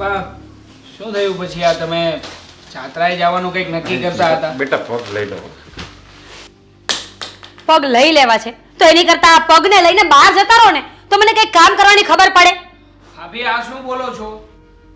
શું થયું પછી આ તમે જાત્રાએ જવાનું કંઈક નક્કી કરતા હતા? બેટા પગ લઈ લો. પગ લઈ લેવા છે તો એની કરતા આ પગને લઈને બહાર જતા રહો ને તો મને કંઈક કામ કરવાની ખબર પડે. ભાભી આ શું બોલો છો?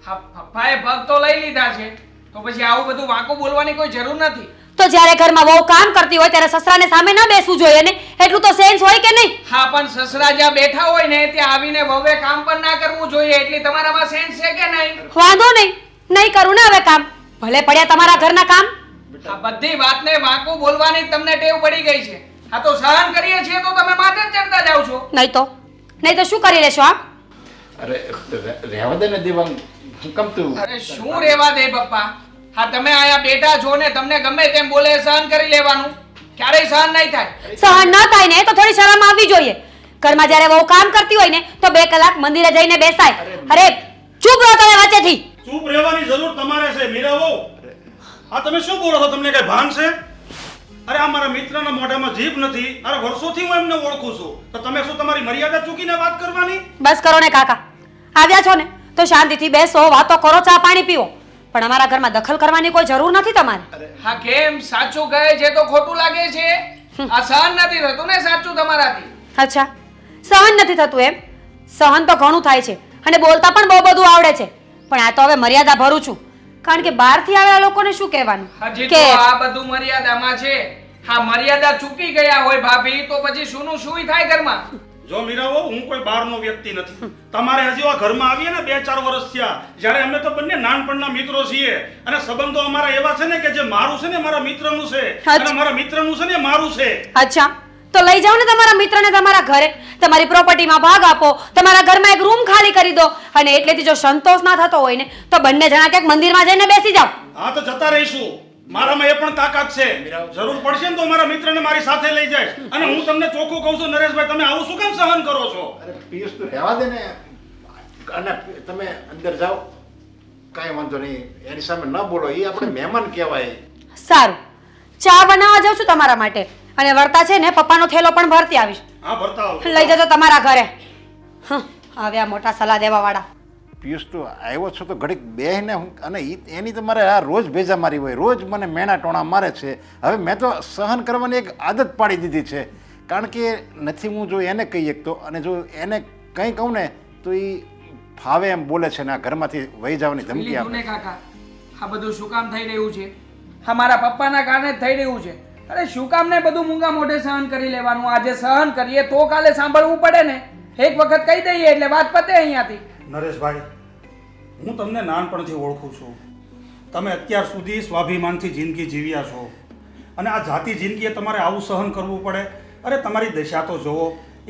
હા પપ્પાએ પગ તો લઈ લીધા છે તો પછી આવું બધું વાંકું બોલવાની કોઈ જરૂર નથી. તો જ્યારે ઘરમાં વહુ કામ કરતી હોય ત્યારે સસરાને સામે ન બેસવું જોઈએ ને એટલું તો સેન્સ હોય કે નહીં? હા પણ સસરા જ્યાં બેઠા હોય ને ત્યાં આવીને વહુએ કામ પણ ના કરવું જોઈએ એટલી તમારામાં સેન્સ છે કે નહીં? વાંધો નહીં કરું ને હવે કામ. ભલે પડ્યા તમારા ઘરના કામ. આ બધી વાતને વાંકું બોલવાની તમને ટેવ પડી ગઈ છે. આ તો સહન કરીએ છીએ તો તમે માથે જ ચડતા જાવ છો. નહીં તો શું કરી લેશો આપ? અરે રહેવા દે ને દેવાંગ, હું કેમ તું? અરે શું રેવા દે પપ્પા? હા તમે આયા બેઠા છો ને તમને ગમે તેમ બોલે સહન કરી લેવાનું. ક્યારેય સહન નહીં થાય. સહન ન થાય ને તો થોડી શરમ આવવી જોઈએ. ઘરમાં જ્યારે વહુ કામ કરતી હોય ને તો 2 કલાક મંદિરે જઈને બેસાય. અરે ચૂપ રહો તમે વચ્ચેથી. ચૂપ રહેવાની જરૂર તમારે છે મીરા વહુ. આ તમે શું બોલો છો? તમને કઈ ભાન છે? અરે આ મારા મિત્રના મોઢામાં જીભ નથી. અરે વર્ષોથી હું એમને ઓળખું છું તો તમે શું તમારી મર્યાદા ચૂકીને વાત કરવાની? બસ કરો ને કાકા. આવ્યા છો ને તો શાંતિથી બેસો, વાતો કરો, ચા પાણી પીવો. પણ અમારા ઘરમાં દખલ કરવાની કોઈ જરૂર નથી તમારે. હા કેમ? સાચું કહે છે તો ખોટું લાગે છે? આ સહન નથી થતું ને સાચું તમારાથી? અચ્છા સહન નથી થતું એમ? સહન તો ઘણું થાય છે અને બોલતા પણ બહુ બધું આવડે છે. પણ આ તો હવે મર્યાદા ભરું છું કારણ કે બહારથી આવેલા લોકોને શું કહેવાનું હજી તો આ બધું મર્યાદામાં છે. હા મર્યાદા ચૂકી ગયા હોય ભાભી તો પછી શુંનું શુંય થાય ઘરમાં. જો મીરા વહુ, હું કોઈ બહારનો વ્યક્તિ નથી. તમારે હજી આ ઘરમાં આવીએ ને 2-4 વર્ષ થયા, જ્યારે અમે તો બંને નાનપણના મિત્રો છીએ અને સંબંધો અમારા એવા છે ને કે જે મારું છે ને મારા મિત્રનું છે અને મારા મિત્રનું છે ને મારું છે. અચ્છા તો લઈ જાઓ ને તમારા મિત્રને તમારા ઘરે. તમારી પ્રોપર્ટીમાં ભાગ આપો, તમારા ઘરમાં એક રૂમ ખાલી કરી દો અને એટલેથી જો સંતોષ ના થતો હોય ને તો બંને જણા ક્યાંક મંદિરમાં જઈને બેસી જાઓ. હા તો જતા રહીશું. મારામાં એ પણ તાકાત છે. જરૂર પડશે ને તો મારા મિત્રને મારી સાથે લઈ જાય. અને હું તમને ચોખ્ખું કહું છું નરેશભાઈ, તમે આવું શું કેમ સહન કરો છો? અરે પિયુષ તું રહેવા દે ને. અને તમે અંદર જાઓ, કાંઈ વાંધો નહીં. એની સામે ન બોલો, એ આપણે મહેમાન કહેવાય. સારું, ચા બનાવવા જાઉં છું તમારા માટે અને વળતા છે ને પપ્પાનો થેલો પણ ભરતી આવીશ. હા ભરતા આવો. લઈ જજો તમારા ઘરે. આવ્યા મોટા સલાહ દેવા વાળા. પિયુષ તું આવ્યો છો તો ઘડીક બેહીને હું અને એની તો મારે આ રોજ ભેજા મારી હોય, રોજ મને મેણા ટોણા મારે છે. હવે મેં તો સહન કરવાની એક આદત પાડી દીધી છે કારણ કે નથી હું જો એને કહી શકતો અને જો એને કંઈ કહું ને તો એ ફાવે એમ બોલે છે ને આ ઘરમાંથી વહી જવાની ધમકી આપે. કાકા આ બધું શું કામ થઈ રહ્યું છે? હા મારા પપ્પાના કારણે જ થઈ રહ્યું છે. અરે શું કામ ને બધું મૂંગા મોઢે સહન કરી લેવાનું? આજે સહન કરીએ તો કાલે સાંભળવું પડે ને. એક વખત કહી દઈએ એટલે વાત પતે અહીંયાથી. નરેશભાઈ, હું તમને નાનપણથી ઓળખું છું. તમે અત્યાર સુધી સ્વાભિમાનથી જિંદગી જીવ્યા છો અને આ જાતિ જિંદગીએ તમારે આવું સહન કરવું પડે? અરે તમારી દશા તો જુઓ.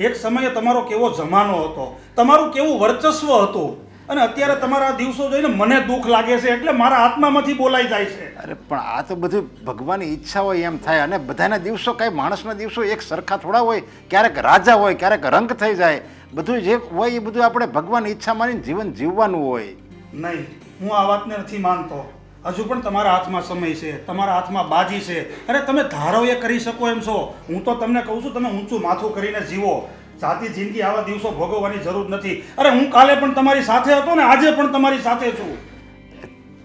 એક સમયે તમારો કેવો જમાનો હતો, તમારું કેવું વર્ચસ્વ હતું અને અત્યારે તમારા દિવસો જોઈને મને દુઃખ લાગે છે એટલે મારા આત્મામાંથી બોલાઈ જાય છે. અરે પણ આ તો બધું ભગવાનની ઈચ્છા હોય એમ થાય. અને બધાના દિવસો કાંઈ માણસના દિવસો એક સરખા થોડા હોય. ક્યારેક રાજા હોય, ક્યારેક રંગ થઈ જાય. બધું જે હોય એ બધું આપણે ભગવાનની ઈચ્છા માનીને જીવન જીવવાનું હોય. નહીં, હું આ વાતને નથી માનતો. હજુ પણ તમારા હાથમાં સમય છે, તમારા હાથમાં બાજી છે. અરે તમે ધારો એ કરી શકો એમ છો. હું તો તમને કહું છું તમે ઊંચું માથું કરીને જીવો. જાતિ જિંદગી આવા દિવસો ભોગવવાની જરૂર નથી. અરે હું કાલે પણ તમારી સાથે હતો ને આજે પણ તમારી સાથે છું.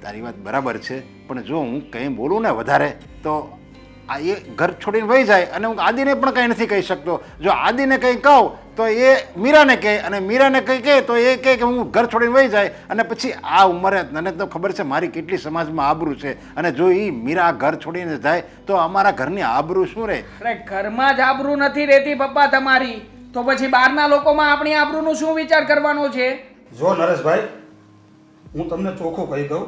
તારી વાત બરાબર છે પણ જો હું કંઈ બોલું ને વધારે તો આ એ ઘર છોડીને વહી જાય અને હું આદિને પણ કંઈ નથી કહી શકતો. જો આદિને કંઈ કહું તો એ મીરાને કહે અને મીરાને કંઈ કહે તો એ કહે કે હું ઘર છોડીને વહી જાય. અને પછી આ ઉંમરે તને તો ખબર છે મારી કેટલી સમાજમાં આબરૂ છે અને જો એ મીરા ઘર છોડીને જાય તો અમારા ઘરની આબરૂ શું રહે? અરે ઘરમાં જ આબરૂ નથી રહેતી પપ્પા તમારી તો પછી બહારના લોકોમાં આપણી આબરૂનો શું વિચાર કરવાનો છે? જો નરેશભાઈ, હું તમને ચોખ્ખું કહી દઉં,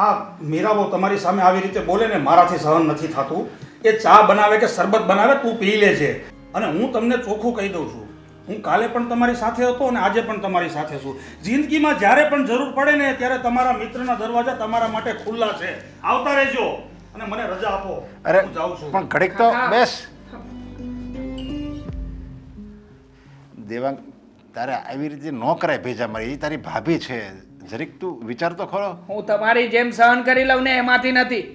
આ મીરાબો તમારી સામે આવી રીતે બોલે ને મારાથી સહન નથી થતું. એ ચા બનાવે કે શરબત બનાવે તું પી લેજે. અને હું તમને ચોખ્ખું કહી દઉં છું, હું કાલે પણ તમારી સાથે હતો અને આજે પણ તમારી સાથે છું. જિંદગીમાં જ્યારે પણ જરૂર પડે ને ત્યારે તમારા મિત્રના દરવાજા તમારા માટે ખુલ્લા છે. આવતા રહેજો અને મને રજા આપો. અરે હું જાઉં છું. પણ ઘડીક તો બેસ. દેવાંગ, તારે આવી રીતે ન કરાય ભેજા મારી. એ તારી ભાભી છે, જરીક તું વિચાર તો ખરો. હું તમારી જેમ સહન કરી લઉં ને એમાંથી નથી.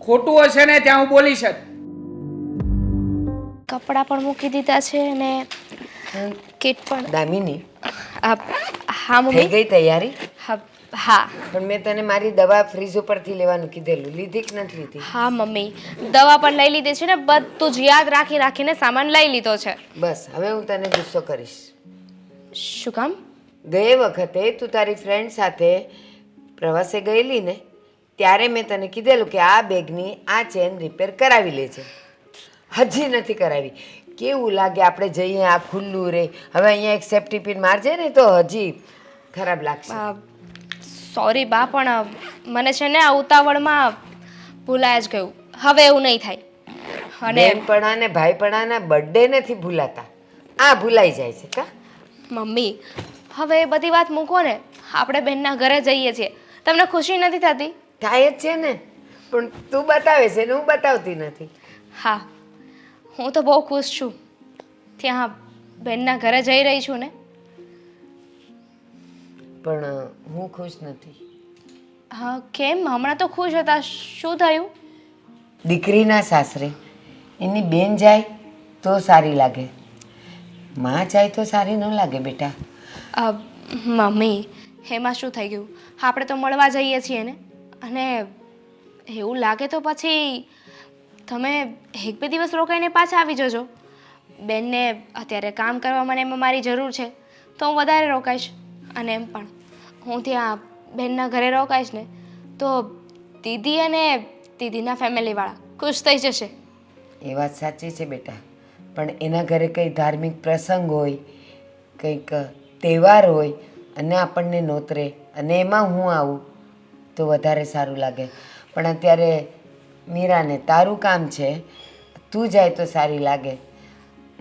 ખોટું હશે ને ત્યાં હું બોલીશ જ. કપડાં પણ મૂકી દીધા છે અને કીટ પણ. દામિની હા થઈ મમ્મી. ગઈ તૈયારી? હા હા પણ મેં તને મારી દવા ફ્રીજ ઉપરથી લેવાનું કીધેલું, લીધી કે નથી લીધી? હા મમ્મી, દવા પણ લઈ લીધી છે ને, બધું જ યાદ રાખીને સામાન લઈ લીધો છે. બસ હવે હું તને ગુસ્સો કરીશ. શું કામ? ગયે વખતે તું તારી ફ્રેન્ડ સાથે પ્રવાસે ગયેલી ને, ત્યારે મેં તને કીધેલું કે આ બેગની આ ચેન રિપેર કરાવી લેજે. હજી નથી કરાવી. કેવું લાગે આપણે જઈએ આ ખુલ્લું રહે. હવે અહીંયા એક સેફ્ટી પિન મારજે ને તો હજી ખરાબ લાગશે. સોરી બા, પણ મને છે ને આ ઉતાવળમાં ભૂલાય જ ગયું. હવે એવું નહીં થાય. અને બેનપણા ને ભાઈપણાના બર્થડે નથી ભૂલાતા, આ ભૂલાઈ જાય છે કા? મમ્મી, હવે એ બધી વાત મૂકો ને, આપણે બેનના ઘરે જઈએ છીએ. તમને ખુશી નથી થતી? થાય જ છે ને, પણ તું બતાવે છે ને હું બતાવતી નથી. હા, હું તો બહુ ખુશ છું. ત્યાં બેનના ઘરે જઈ રહી છું ને. પણ હું ખુશ નથી. હા કેમ? હમણાં તો ખુશ હતા, શું થયું? દીકરીના સાસરે એની બેન જાય તો સારી લાગે, માં જાય તો સારી ન લાગે બેટા. મમ્મી, એમાં શું થઈ ગયું? આપણે તો મળવા જઈએ છીએ ને. અને એવું લાગે તો પછી તમે 1-2 દિવસ રોકાઈને પાછા આવી જજો. બેનને અત્યારે કામ કરવા મને એમાં મારી જરૂર છે તો હું વધારે રોકાઈશ. અને એમ પણ હું ત્યાં બેનના ઘરે રોકાઈશ ને તો દીદી અને દીદીના ફેમિલીવાળા ખુશ થઈ જશે. એ વાત સાચી છે બેટા, પણ એના ઘરે કંઈ ધાર્મિક પ્રસંગ હોય, કંઈક તહેવાર હોય અને આપણને નોતરે અને એમાં હું આવું તો વધારે સારું લાગે. પણ અત્યારે મીરાને તારું કામ છે, તું જાય તો સારી લાગે.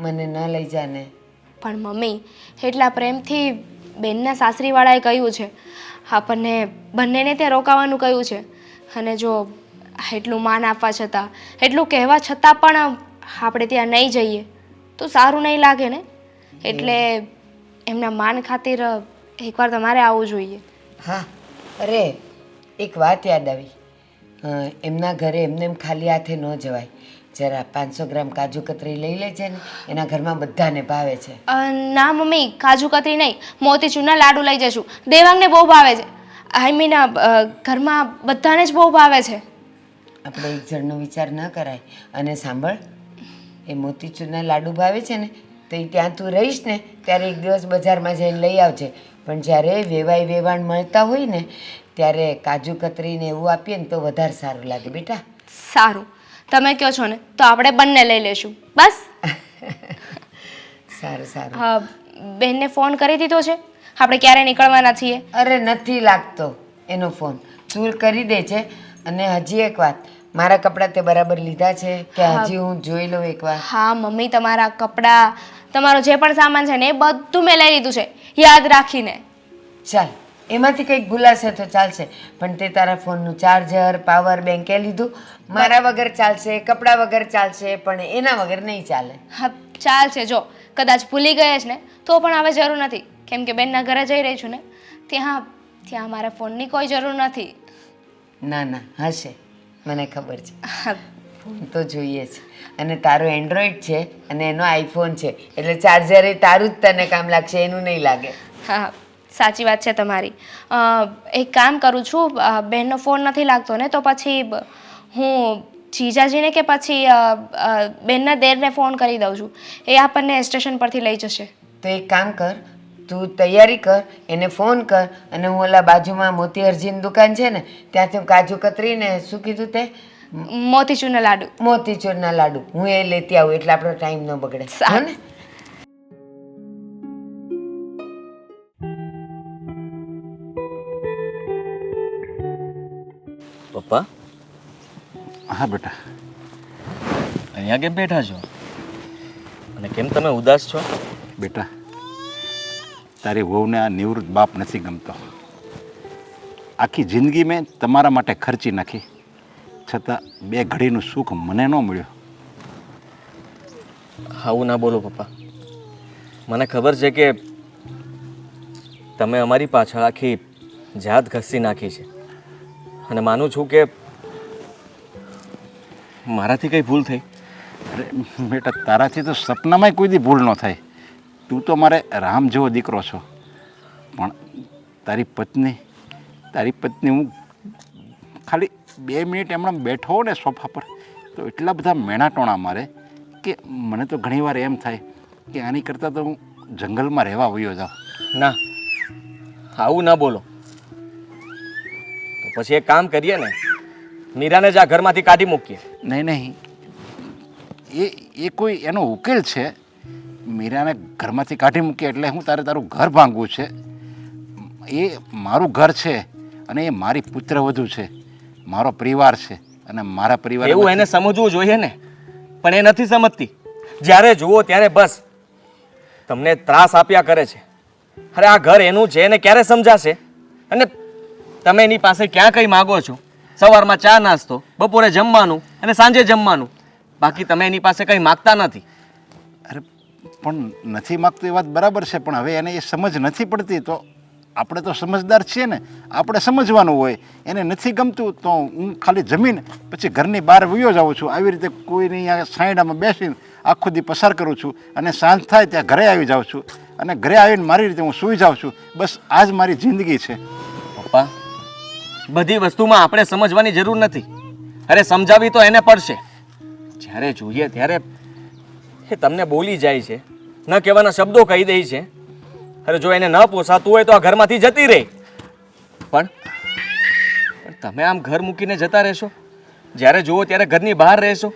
મને ન લઈ જાને. પણ મમ્મી, એટલા પ્રેમથી બેનના સાસરીવાળાએ કહ્યું છે, આપણને બંનેને ત્યાં રોકાવાનું કહ્યું છે. અને જો એટલું માન આપવા છતાં, એટલું કહેવા છતાં પણ આપણે ત્યાં નહીં જઈએ તો સારું નહીં લાગે ને. એટલે એમના માન ખાतिर એકવાર તમારે આવવું જોઈએ. હા, અરે એક વાત યાદ આવી. એમના ઘરે એમને એમ ખાલી હાથે ન જવાય. જરા 500 ગ્રામ કાજુ કતરી લઈ લેજે ને, એના ઘરમાં બધાને ભાવે છે. ના મમ્મી, કાજુ કતરી નહીં, મોતીચૂરના લાડુ લઈ જશું. દેવાંગને બહુ ભાવે છે. આઈ મીન ઘરમાં બધાને જ બહુ ભાવે છે. આપણે એક જણનો વિચાર ન કરાય. અને સાંભળ, એ મોતીચૂરના લાડુ ભાવે છે ને તો એ ત્યાં તું રહીશ ને ત્યારે એક દિવસ બજારમાં જઈને લઈ આવજે. પણ જ્યારે વેવાણ મળતા હોય ને ત્યારે કાજુ કતરીને એવું આપીએ ને તો વધારે સારું લાગે બેટા. સારું, તમે કહો છો ને તો આપણે બંને લઈ લેશું. બસ. સારું સારું. બેનને ફોન કરી દીધો છે? આપણે ક્યારે નીકળવાના છીએ? અરે નથી લાગતો એનો ફોન, તું કરી દે છે. અને હજી એક વાત, મારા કપડાં તે બરાબર લીધા છે કે હજી હું જોઈ લઉં એકવાર? હા મમ્મી, તમારા કપડાં, તમારો જે પણ સામાન છે ને એ બધું મેં લઈ લીધું છે, યાદ રાખીને. ચાલ, એમાંથી કંઈક ભૂલાશે તો ચાલશે, પણ તે તારા ફોનનું ચાર્જર, પાવર બેંક એ લીધું? મારા વગર ચાલશે, કપડાં વગર ચાલશે, પણ એના વગર નહીં ચાલે. હા ચાલશે. જો કદાચ ભૂલી ગયા છે ને તો પણ હવે જરૂર નથી, કેમ કે બેનના ઘરે જઈ રહી છું ને, ત્યાં મારા ફોનની કોઈ જરૂર નથી. ના ના, હશે, મને ખબર છે. ફોન તો જોઈએ છે. અને તારો એન્ડ્રોઈડ છે અને એનો આઈફોન છે, એટલે ચાર્જર એ તારું જ તને કામ લાગશે, એનું નહીં લાગે. હા સાચી વાત છે તમારી. એક કામ કરું છું, બેનનો ફોન નથી લાગતો ને તો પછી હું જીજાજીને કે પછી બેનના દેરને ફોન કરી દઉં છું, એ આપણને સ્ટેશન પરથી લઈ જશે. તો એક કામ કર, તું તૈયારી કર, એને ફોન કર, અને હું ઓલા બાજુમાં મોતી હરજીની દુકાન છે ને ત્યાંથી હું કાજુ કતરીને શું કીધું તે? મોતીચૂરના લાડુ. મોતીચૂરના લાડુ હું એ લેતી આવું, એટલે આપણો ટાઈમ ન બગડે. હા ને? પપ્પા, હા બેટા. અહીંયા કેમ બેઠા છો? અને કેમ તમે ઉદાસ છો? બેટા, તારી વહુને આ નિવૃત્ત બાપ નથી ગમતો. આખી જિંદગી મેં તમારા માટે ખર્ચી નાખી, છતાં 2 ઘડીનું સુખ મને ન મળ્યું. આવું ના બોલો પપ્પા. મને ખબર છે કે તમે અમારી પાછળ આખી જાત ઘસી નાખી છે, અને માનું છું કે મારાથી કંઈ ભૂલ થઈ. અરે બેટા, તારાથી તો સપનામાંય કોઈ દી ભૂલ ન થાય. તું તો મારે રામ જેવો દીકરો છો, પણ તારી પત્ની તારી પત્ની હું ખાલી 2 મિનિટ એમણે બેઠો હોઉં ને સોફા પર તો એટલા બધા મેણાટોણા મારે કે મને તો ઘણીવાર એમ થાય કે આની કરતાં તો હું જંગલમાં રહેવા વયો જાઉં. ના, આવું ન બોલો. તો પછી એક કામ કરીએ ને, મીરાને જ આ ઘરમાંથી કાઢી મૂકીએ. નહીં, એ કોઈ એનો ઉકેલ છે. મીરાને ઘરમાંથી કાઢી મૂકીએ એટલે હું તારું ઘર ભાંગવું છે? એ મારું ઘર છે અને એ મારી પુત્રવધુ છે, મારો પરિવાર છે અને મારા પરિવાર એવું એને સમજવું જોઈએ ને, પણ એ નથી સમજતી. જ્યારે જુઓ ત્યારે બસ તમને ત્રાસ આપ્યા કરે છે. અરે આ ઘર એનું છે એને ક્યારે સમજાશે? અને તમે એની પાસે ક્યાં કંઈ માગો છો? સવારમાં ચા નાસ્તો, બપોરે જમવાનું અને સાંજે જમવાનું, બાકી તમે એની પાસે કંઈ માગતા નથી. અરે પણ નથી માગતું એ વાત બરાબર છે, પણ હવે એને એ સમજ નથી પડતી. તો આપણે તો સમજદાર છીએ ને, આપણે સમજવાનું હોય. એને નથી ગમતું તો હું ખાલી જમીન પછી ઘરની બહાર વયો જાઉં છું. આવી રીતે કોઈની આ છાંયડામાં બેસીને આખો દી પસાર કરું છું અને સાંજ થાય ત્યાં ઘરે આવી જાઉં છું અને ઘરે આવીને મારી રીતે હું સૂઈ જાઉં છું. બસ આ જ મારી જિંદગી છે. પપ્પા, બધી વસ્તુમાં આપણે સમજવાની જરૂર નથી. અરે સમજાવી તો એને પડશે. જ્યારે જોઈએ ત્યારે એ તમને બોલી જાય છે, ન કહેવાના શબ્દો કહી દે છે. અરે જો એને ન પોસાતું હોય તો આ ઘરમાંથી જતી રહે. પણ તમે આમ ઘર મૂકીને જતા રહેશો, જ્યારે જુઓ ત્યારે ઘરની બહાર રહેશો,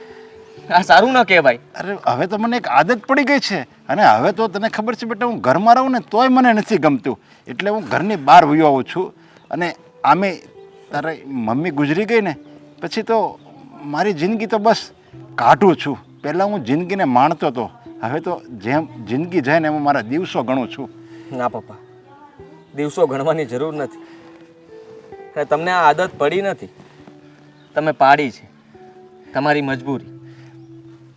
આ સારું ન કહેવાય. અરે હવે તો મને એક આદત પડી ગઈ છે અને હવે તો તને ખબર છે બેટા, હું ઘરમાં રહું ને તોય મને નથી ગમતું. એટલે હું ઘરની બહાર વયો આવું છું. અને આમે તારી મમ્મી ગુજરી ગઈ ને પછી તો મારી જિંદગી તો બસ કાઢું છું. પહેલાં હું જિંદગીને માણતો હતો, હવે તો જેમ જિંદગી જાય ને એમાં મારા દિવસો ગણું છું. ના પપ્પા, દિવસો ગણવાની જરૂર નથી. અને તમને આ આદત પડી નથી, તમે પાડી છે, તમારી મજબૂરી.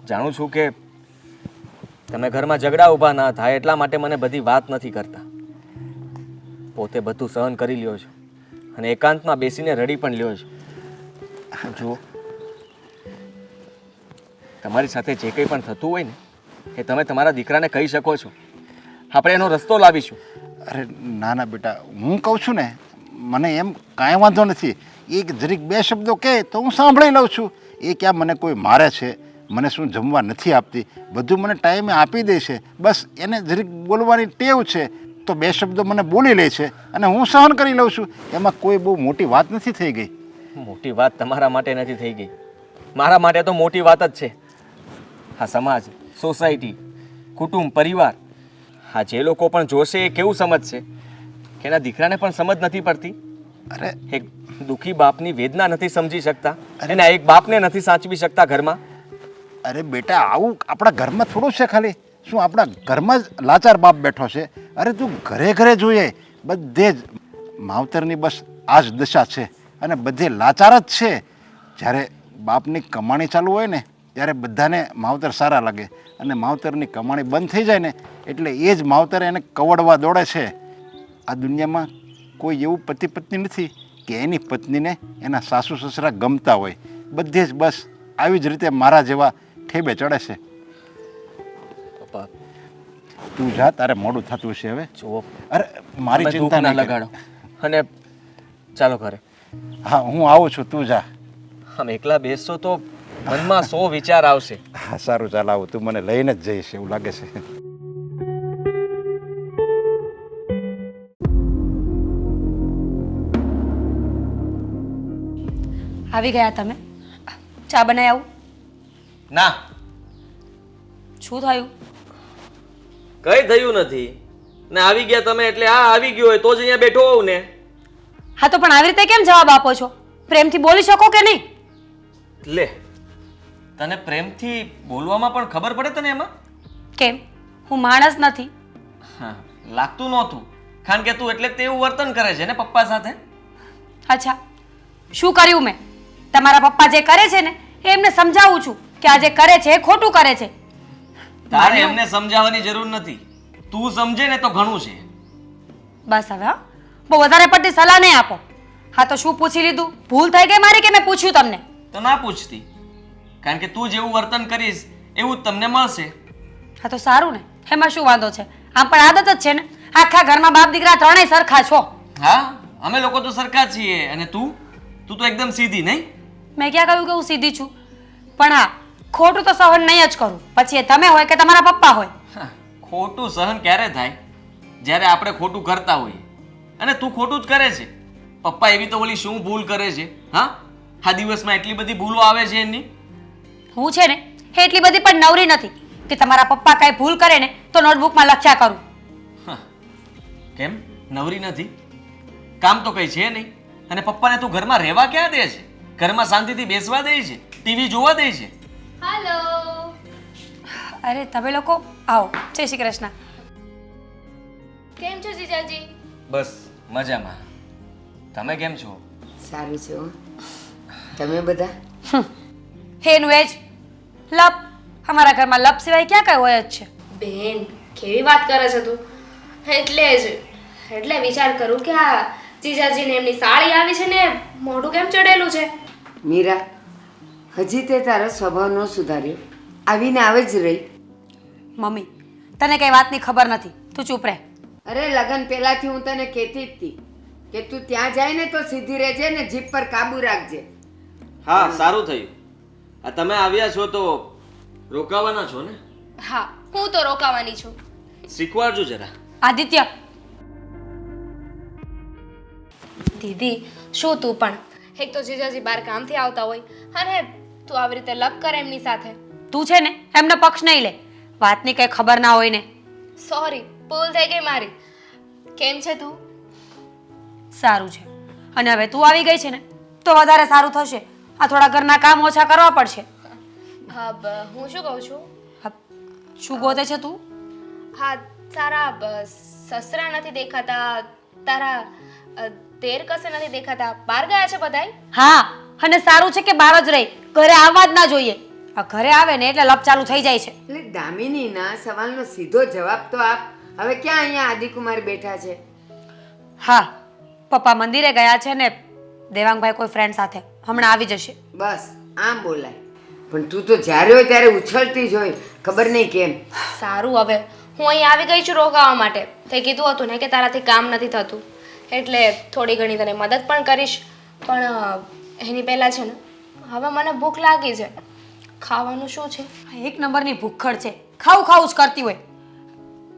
જાણું છું કે તમે ઘરમાં ઝઘડા ઊભા ના થાય એટલા માટે મને બધી વાત નથી કરતા. પોતે બધું સહન કરી લ્યો છો અને એકાંતમાં બેસીને રડી પણ લ્યો છો. જુઓ, તમારી સાથે જે કંઈ પણ થતું હોય ને એ તમે તમારા દીકરાને કહી શકો છો. આપણે એનો રસ્તો લાવીશું. અરે ના ના બેટા, હું કહું છું ને, મને એમ કાંઈ વાંધો નથી. એક જરીક 2 શબ્દો કહે તો હું સાંભળી લઉં છું. એ ક્યાં મને કોઈ મારે છે, મને શું જમવા નથી આપતી, બધું મને ટાઈમે આપી દે છે. બસ એને જરીક બોલવાની ટેવ છે તો 2 શબ્દો મને બોલી લે છે અને હું સહન કરી લઉં છું. એમાં કોઈ બહુ મોટી વાત નથી થઈ ગઈ. મોટી વાત તમારા માટે નથી થઈ ગઈ, મારા માટે તો મોટી વાત જ છે. આ સમાજ, સોસાયટી, કુટુંબ, પરિવાર, હા જે લોકો પણ જોશે એ કેવું સમજશે કે એના દીકરાને પણ સમજ નથી પડતી. અરે એક દુઃખી બાપની વેદના નથી સમજી શકતા, એના એક બાપને નથી સાચવી શકતા ઘરમાં. અરે બેટા, આવું આપણા ઘરમાં થોડું છે ખાલી? શું આપણા ઘરમાં જ લાચાર બાપ બેઠો છે? અરે તું ઘરે ઘરે જોઈએ, બધે જ માવતરની બસ આ જ દશા છે અને બધે લાચાર જ છે. જ્યારે બાપની કમાણી ચાલુ હોય ને ત્યારે બધાને માવતર સારા લાગે અને માવતરની કમાણી બંધ થઈ જાય ને એટલે એ જ માવતર એને કવડવા દોડે છે. આ દુનિયામાં કોઈ એવું પતિ પત્ની નથી કે એની પત્નીને એના સાસુ સસરા ગમતા હોય. બધે જ બસ આવી જ રીતે મારા જેવા ઠેબે ચડે છે. પપ્પા, તું જા, તારે મોડું થતું છે હવે. જુઓ, અરે મારી તમે ચિંતા દુઃખ ના ના લગાડો અને ચાલો ઘરે. હા, હું આવું છું, તું જા. આમ એકલા બેસશો તો મનમાં 100 વિચાર આવશે. હા સારું, ચાલ આવું. તું મને લઈને જ જઈશ એવું લાગે છે. આવી ગયા તમે? ચા બનાવી આવું? ના, શું થયું? કઈ થયું નથી ને આવી ગયા તમે એટલે આ આવી ગયો હોય તો જ અહીંયા બેઠો હોઉં ને. હા તો પણ આવી રીતે કેમ જવાબ આપો છો? પ્રેમથી બોલી શકો કે નહીં? લે, તને પ્રેમથી બોલવામાં પણ ખબર પડે તને એમાં? કેમ? હું માણસ નથી? હા, લાગતું નહોતું, કારણ કે તું એટલે તેવું વર્તન કરે છે ને પપ્પા સાથે. અચ્છા, શું કર્યું મેં? તમારા પપ્પા જે કરે છે ને એ એમને સમજાવું છું કે આ જે કરે છે એ ખોટું કરે છે. તારે એમને સમજાવવાની જરૂર નથી, તું સમજે ને તો ઘણું છે. બસ હવે હા, બહુ વધારે પડતી સલાહ નહીં આપો. હા તો શું પૂછી લીધું? ભૂલ થઈ ગઈ મારી કે મેં પૂછ્યું તમને? તો ના પૂછતી, કારણ કે તું જેવું વર્તન કરીશ એવું જ તમને મળશે. હા તો સારું ને, એમાં શું વાંધો છે? આમ પણ આદત જ છે ને, આખા ઘરમાં બાપ દીકરા ત્રણેય સરખા છો. હા, અમે લોકો તો સરખા જ છીએ અને તું તું તો એકદમ સીધી નહીં. મેં ક્યાં કહ્યું કે હું સીધી છું? પણ હા, ખોટું તો સહન નહીં જ કરું, પછી એ તમે હોય કે તમારા પપ્પા હોય. હા, ખોટું સહન ક્યારે થાય? જ્યારે આપણે ખોટું કરતા હોઈએ. અને તું ખોટું જ કરે છે. પપ્પા એવી તો ઓલી શું ભૂલ કરે છે? હા, આ દિવસમાં એટલી બધી ભૂલો આવે છે એની. હું છે ને એટલી બધી પણ નવરી નથી કે તમારા પપ્પા કાંઈ ભૂલ કરે ને તો નોટબુકમાં લખ્યા કરું. હા, કેમ નવરી નથી? કામ તો કઈ છે નહીં. અને પપ્પાને તું ઘરમાં રહેવા ક્યાં દે છે? ઘરમાં શાંતિથી બેસવા દે છે, ટીવી જોવા દે છે. હાલો. અરે તમે લોકો આવો. જય શ્રી કૃષ્ણ. કેમ છો જીજાજી? બસ મજામાં. તમે કેમ છો? સારું છે હો. તમે બધા એનું એ જ લપ. અમારા ઘરમાં લપ સિવાય ક્યાં કઈ હોય જ છે? બેન કેવી વાત કરે છે તું? એટલે વિચાર કરું કે આ જીજાજીને એમની સાળી આવી છે ને મોઢું કેમ ચડેલું છે? મીરા, હજી તે તારો સ્વભાવ ન સુધાર્યો, આવીને આવે જ રહી. મમ્મી, તને કઈ વાતની ખબર નથી, તું ચૂપ રહે. અરે લગન પહેલાથી હું તને કહેતી જ હતી કે તું ત્યાં જાય ને તો સીધી રહેજે ને જીભ પર કાબુ રાખજે. હા, સારું થયું. આ તમે આવ્યા છો તો રોકાવાના છો ને? હા, હું તો રોકાવાની છું. શીખવાડજો જરા. આદિત્ય, દીદી શું તું પણ? એક તો જીજાજી બહાર કામથી આવતા હોય અને તું આવી રીતે લપ કરે એમની સાથે. તું છે ને એમનો પક્ષ નહીં લે. વાતની કઈ ખબર ના હોય ને. સોરી, ભૂલ થઈ ગઈ મારી. કેમ છે તું? સારું છે. અને હવે તું આવી ગઈ છે ને તો વધારે સારું થશે. આ થોડા ઘરના કામ ઓછા કરવા પડશે. હા, હું શું કહું છું? હા, શું ગોતે છે તું? હા, તારા સસરા નથી દેખાતા, તારા દેર કશે નથી દેખાતા, બહાર ગયા છે બધાય? હા, અને સારું છે કે બહાર જ રહી, ઘરે આવવા જ ના જોઈએ. આ ઘરે આવે ને એટલે લપ ચાલુ થઈ જાય છે. એટલે દામિનીના સવાલનો સીધો જવાબ તો આપ. હવે ક્યાં અહીંયા આદિકુમાર બેઠા છે? હા, પપ્પા મંદિરે ગયા છે ને દેવાંગભાઈ કોઈ ફ્રેન્ડ સાથે, હમણાં આવી જશે. બસ આમ બોલાય. પણ તું તો જ્યારે હોય ત્યારે ઉછળતી જ હોય, ખબર નહીં કેમ. સારું, હવે હું અહીં આવી ગઈ છું રોકાવા માટે. તે કીધું હતું ને કે તારાથી કામ નથી થતું, એટલે થોડી ઘણી તને મદદ પણ કરીશ. પણ એની પહેલાં છે ને હવે મને ભૂખ લાગી છે. ખાવાનું શું છે? આ એક નંબરની ભૂખડ છે, ખાવું ખાવું જ કરતી હોય.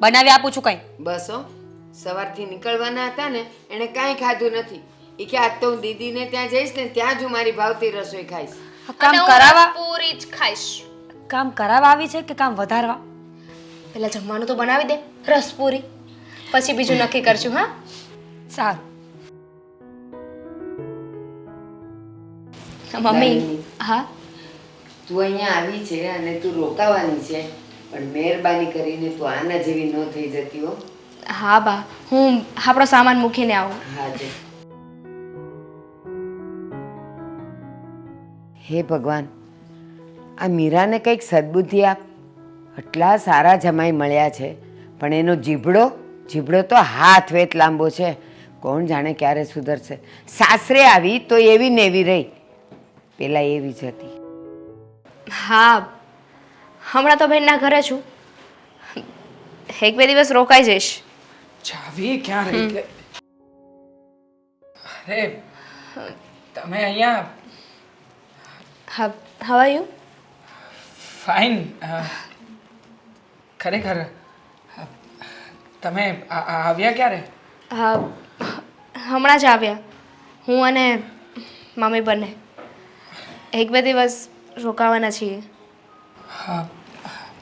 બનાવી આપું છું કંઈ? બસ હો, સવારથી નીકળવાના હતા ને એણે કાંઈ ખાધું નથી. એ કે આજ તો હું દીદીને ત્યાં જઈશ ને ત્યાં જ હું મારી ભાવતી રસોઈ ખાઈશ. કામ અને હું કરાવવા પૂરી જ ખાઈશ. કામ કરાવવા આવી છે કે કામ વધારવા? પહેલા જમવાનું તો બનાવી દે, રસપૂરી, પછી બીજું નક્કી કરશું. હા, સારું. મમ્મી. દામિની. હા, તું અહીંયા આવી છે અને તું રોકાવાની છે, પણ મહેરબાની કરીને તું આના જેવી ન થઈ જતી હો. હા બા, હું આપણો સામાન મૂકીને આવું. હા જી. હે ભગવાન, આ મીરાને કંઈક સદબુદ્ધિ આપ. આટલા સારા જમાઈ મળ્યા છે પણ એનો જીભડો તો હાથ વેત લાંબો છે. કોણ જાણે ક્યારે સુધરશે. સાસરે આવી તો એવી ને એવી રહી, પેલા એવી જ હતી. હા, હમણાં તો બેનના ઘરે છું, એક બે દિવસ રોકાઈ જઈશ. ચાવી ક્યાં રહી ગઈ? અરે તમે અહીંયા? હા, હાવ આર યુ? ફાઇન. ખરેખર તમે આવ્યા ક્યારે? હા, હમણાં જ આવ્યા. હું અને મમ્મી બંને એક બે દિવસ રોકાવાના છીએ. હા,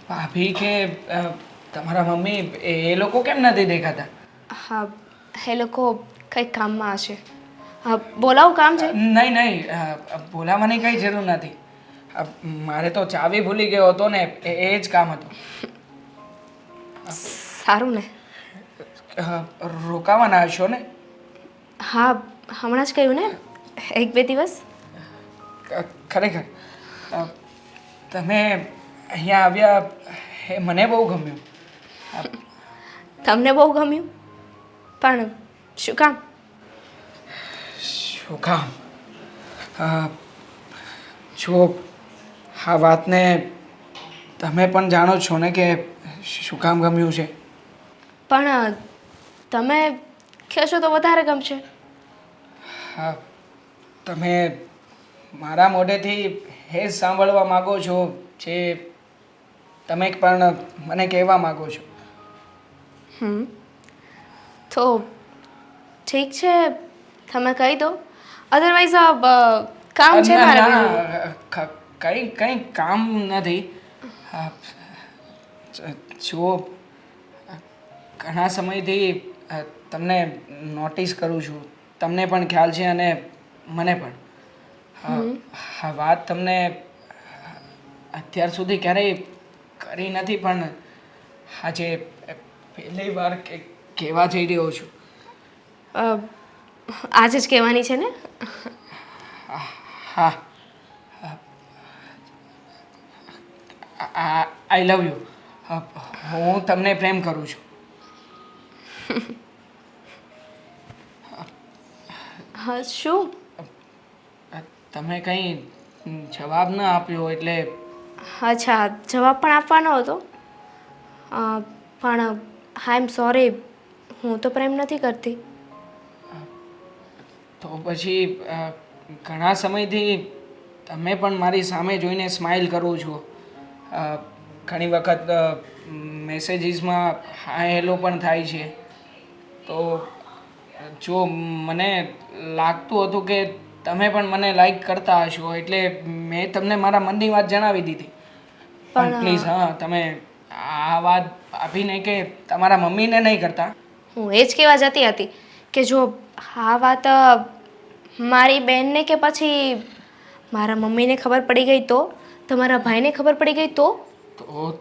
ભાભી કે તમારા મમ્મી એ લોકો કેમ નથી દેખાતા? હા, એ લોકો કંઈક કામમાં હશે. હા, બોલાવું કામ છે? નહીં નહીં, બોલાવવાની કંઈ જરૂર નથી. મારે તો ચાવી ભૂલી ગયો હતો ને એ જ કામ હતું. સારું ને? રોકાવાના હશો ને? હા, હમણાં જ કહ્યું ને, એક બે દિવસ. ખરેખર તમે અહીંયા આવ્યા એ મને બહુ ગમ્યું. તમને બહુ ગમ્યું? પણ શું કામ? શું કામ? જો આ વાતને તમે પણ જાણો છો ને કે શું કામ ગમ્યું છે. પણ તમે કહેશો તો વધારે ગમશે. હા તમે મારા મોઢેથી એ જ સાંભળવા માગો છો જે તમે પણ મને કહેવા માગો છો. તો ઠીક છે, તમે કહી દો. અધરવાઇઝ કામ છે મારે બીજું. કંઈ કામ નથી. જુઓ, ઘણા સમયથી તમને નોટિસ કરું છું. તમને પણ ખ્યાલ છે અને મને પણ. આ વાત તમને અત્યાર સુધી ક્યારેય કરી નથી, પણ આજે પહેલી વાર કહેવા જઈ રહ્યો છું. આજે જ કહેવાની છે ને? હા, આઈ લવ યુ. હું તમને પ્રેમ કરું છું. હા, શું? તમે કંઈ જવાબ ન આપ્યો એટલે અચ્છા, જવાબ પણ આપવાનો હતો. પણ આઈ એમ સોરી, હું તો પ્રેમ નથી કરતી. તો પછી ઘણા સમયથી તમે પણ મારી સામે જોઈને સ્માઇલ કરો છો. ઘણી વખત મેસેજીસમાં હાય હેલો પણ થાય છે. તો જો મને લાગતું હતું કે તમે પણ મને લાઈક કરતા હશો, એટલે મેં તમને મારા મનની વાત જણાવી દીધી. પણ પ્લીઝ હા, તમે આ વાત ભાભીને કે તમારા મમ્મીને નહીં કરતા. હું એ જ કહેવા જતી હતી કે જો આ વાત મારી બહેનને કે પછી મારા મમ્મીને ખબર પડી ગઈ તો, તમારા ભાઈને ખબર પડી ગઈ તો?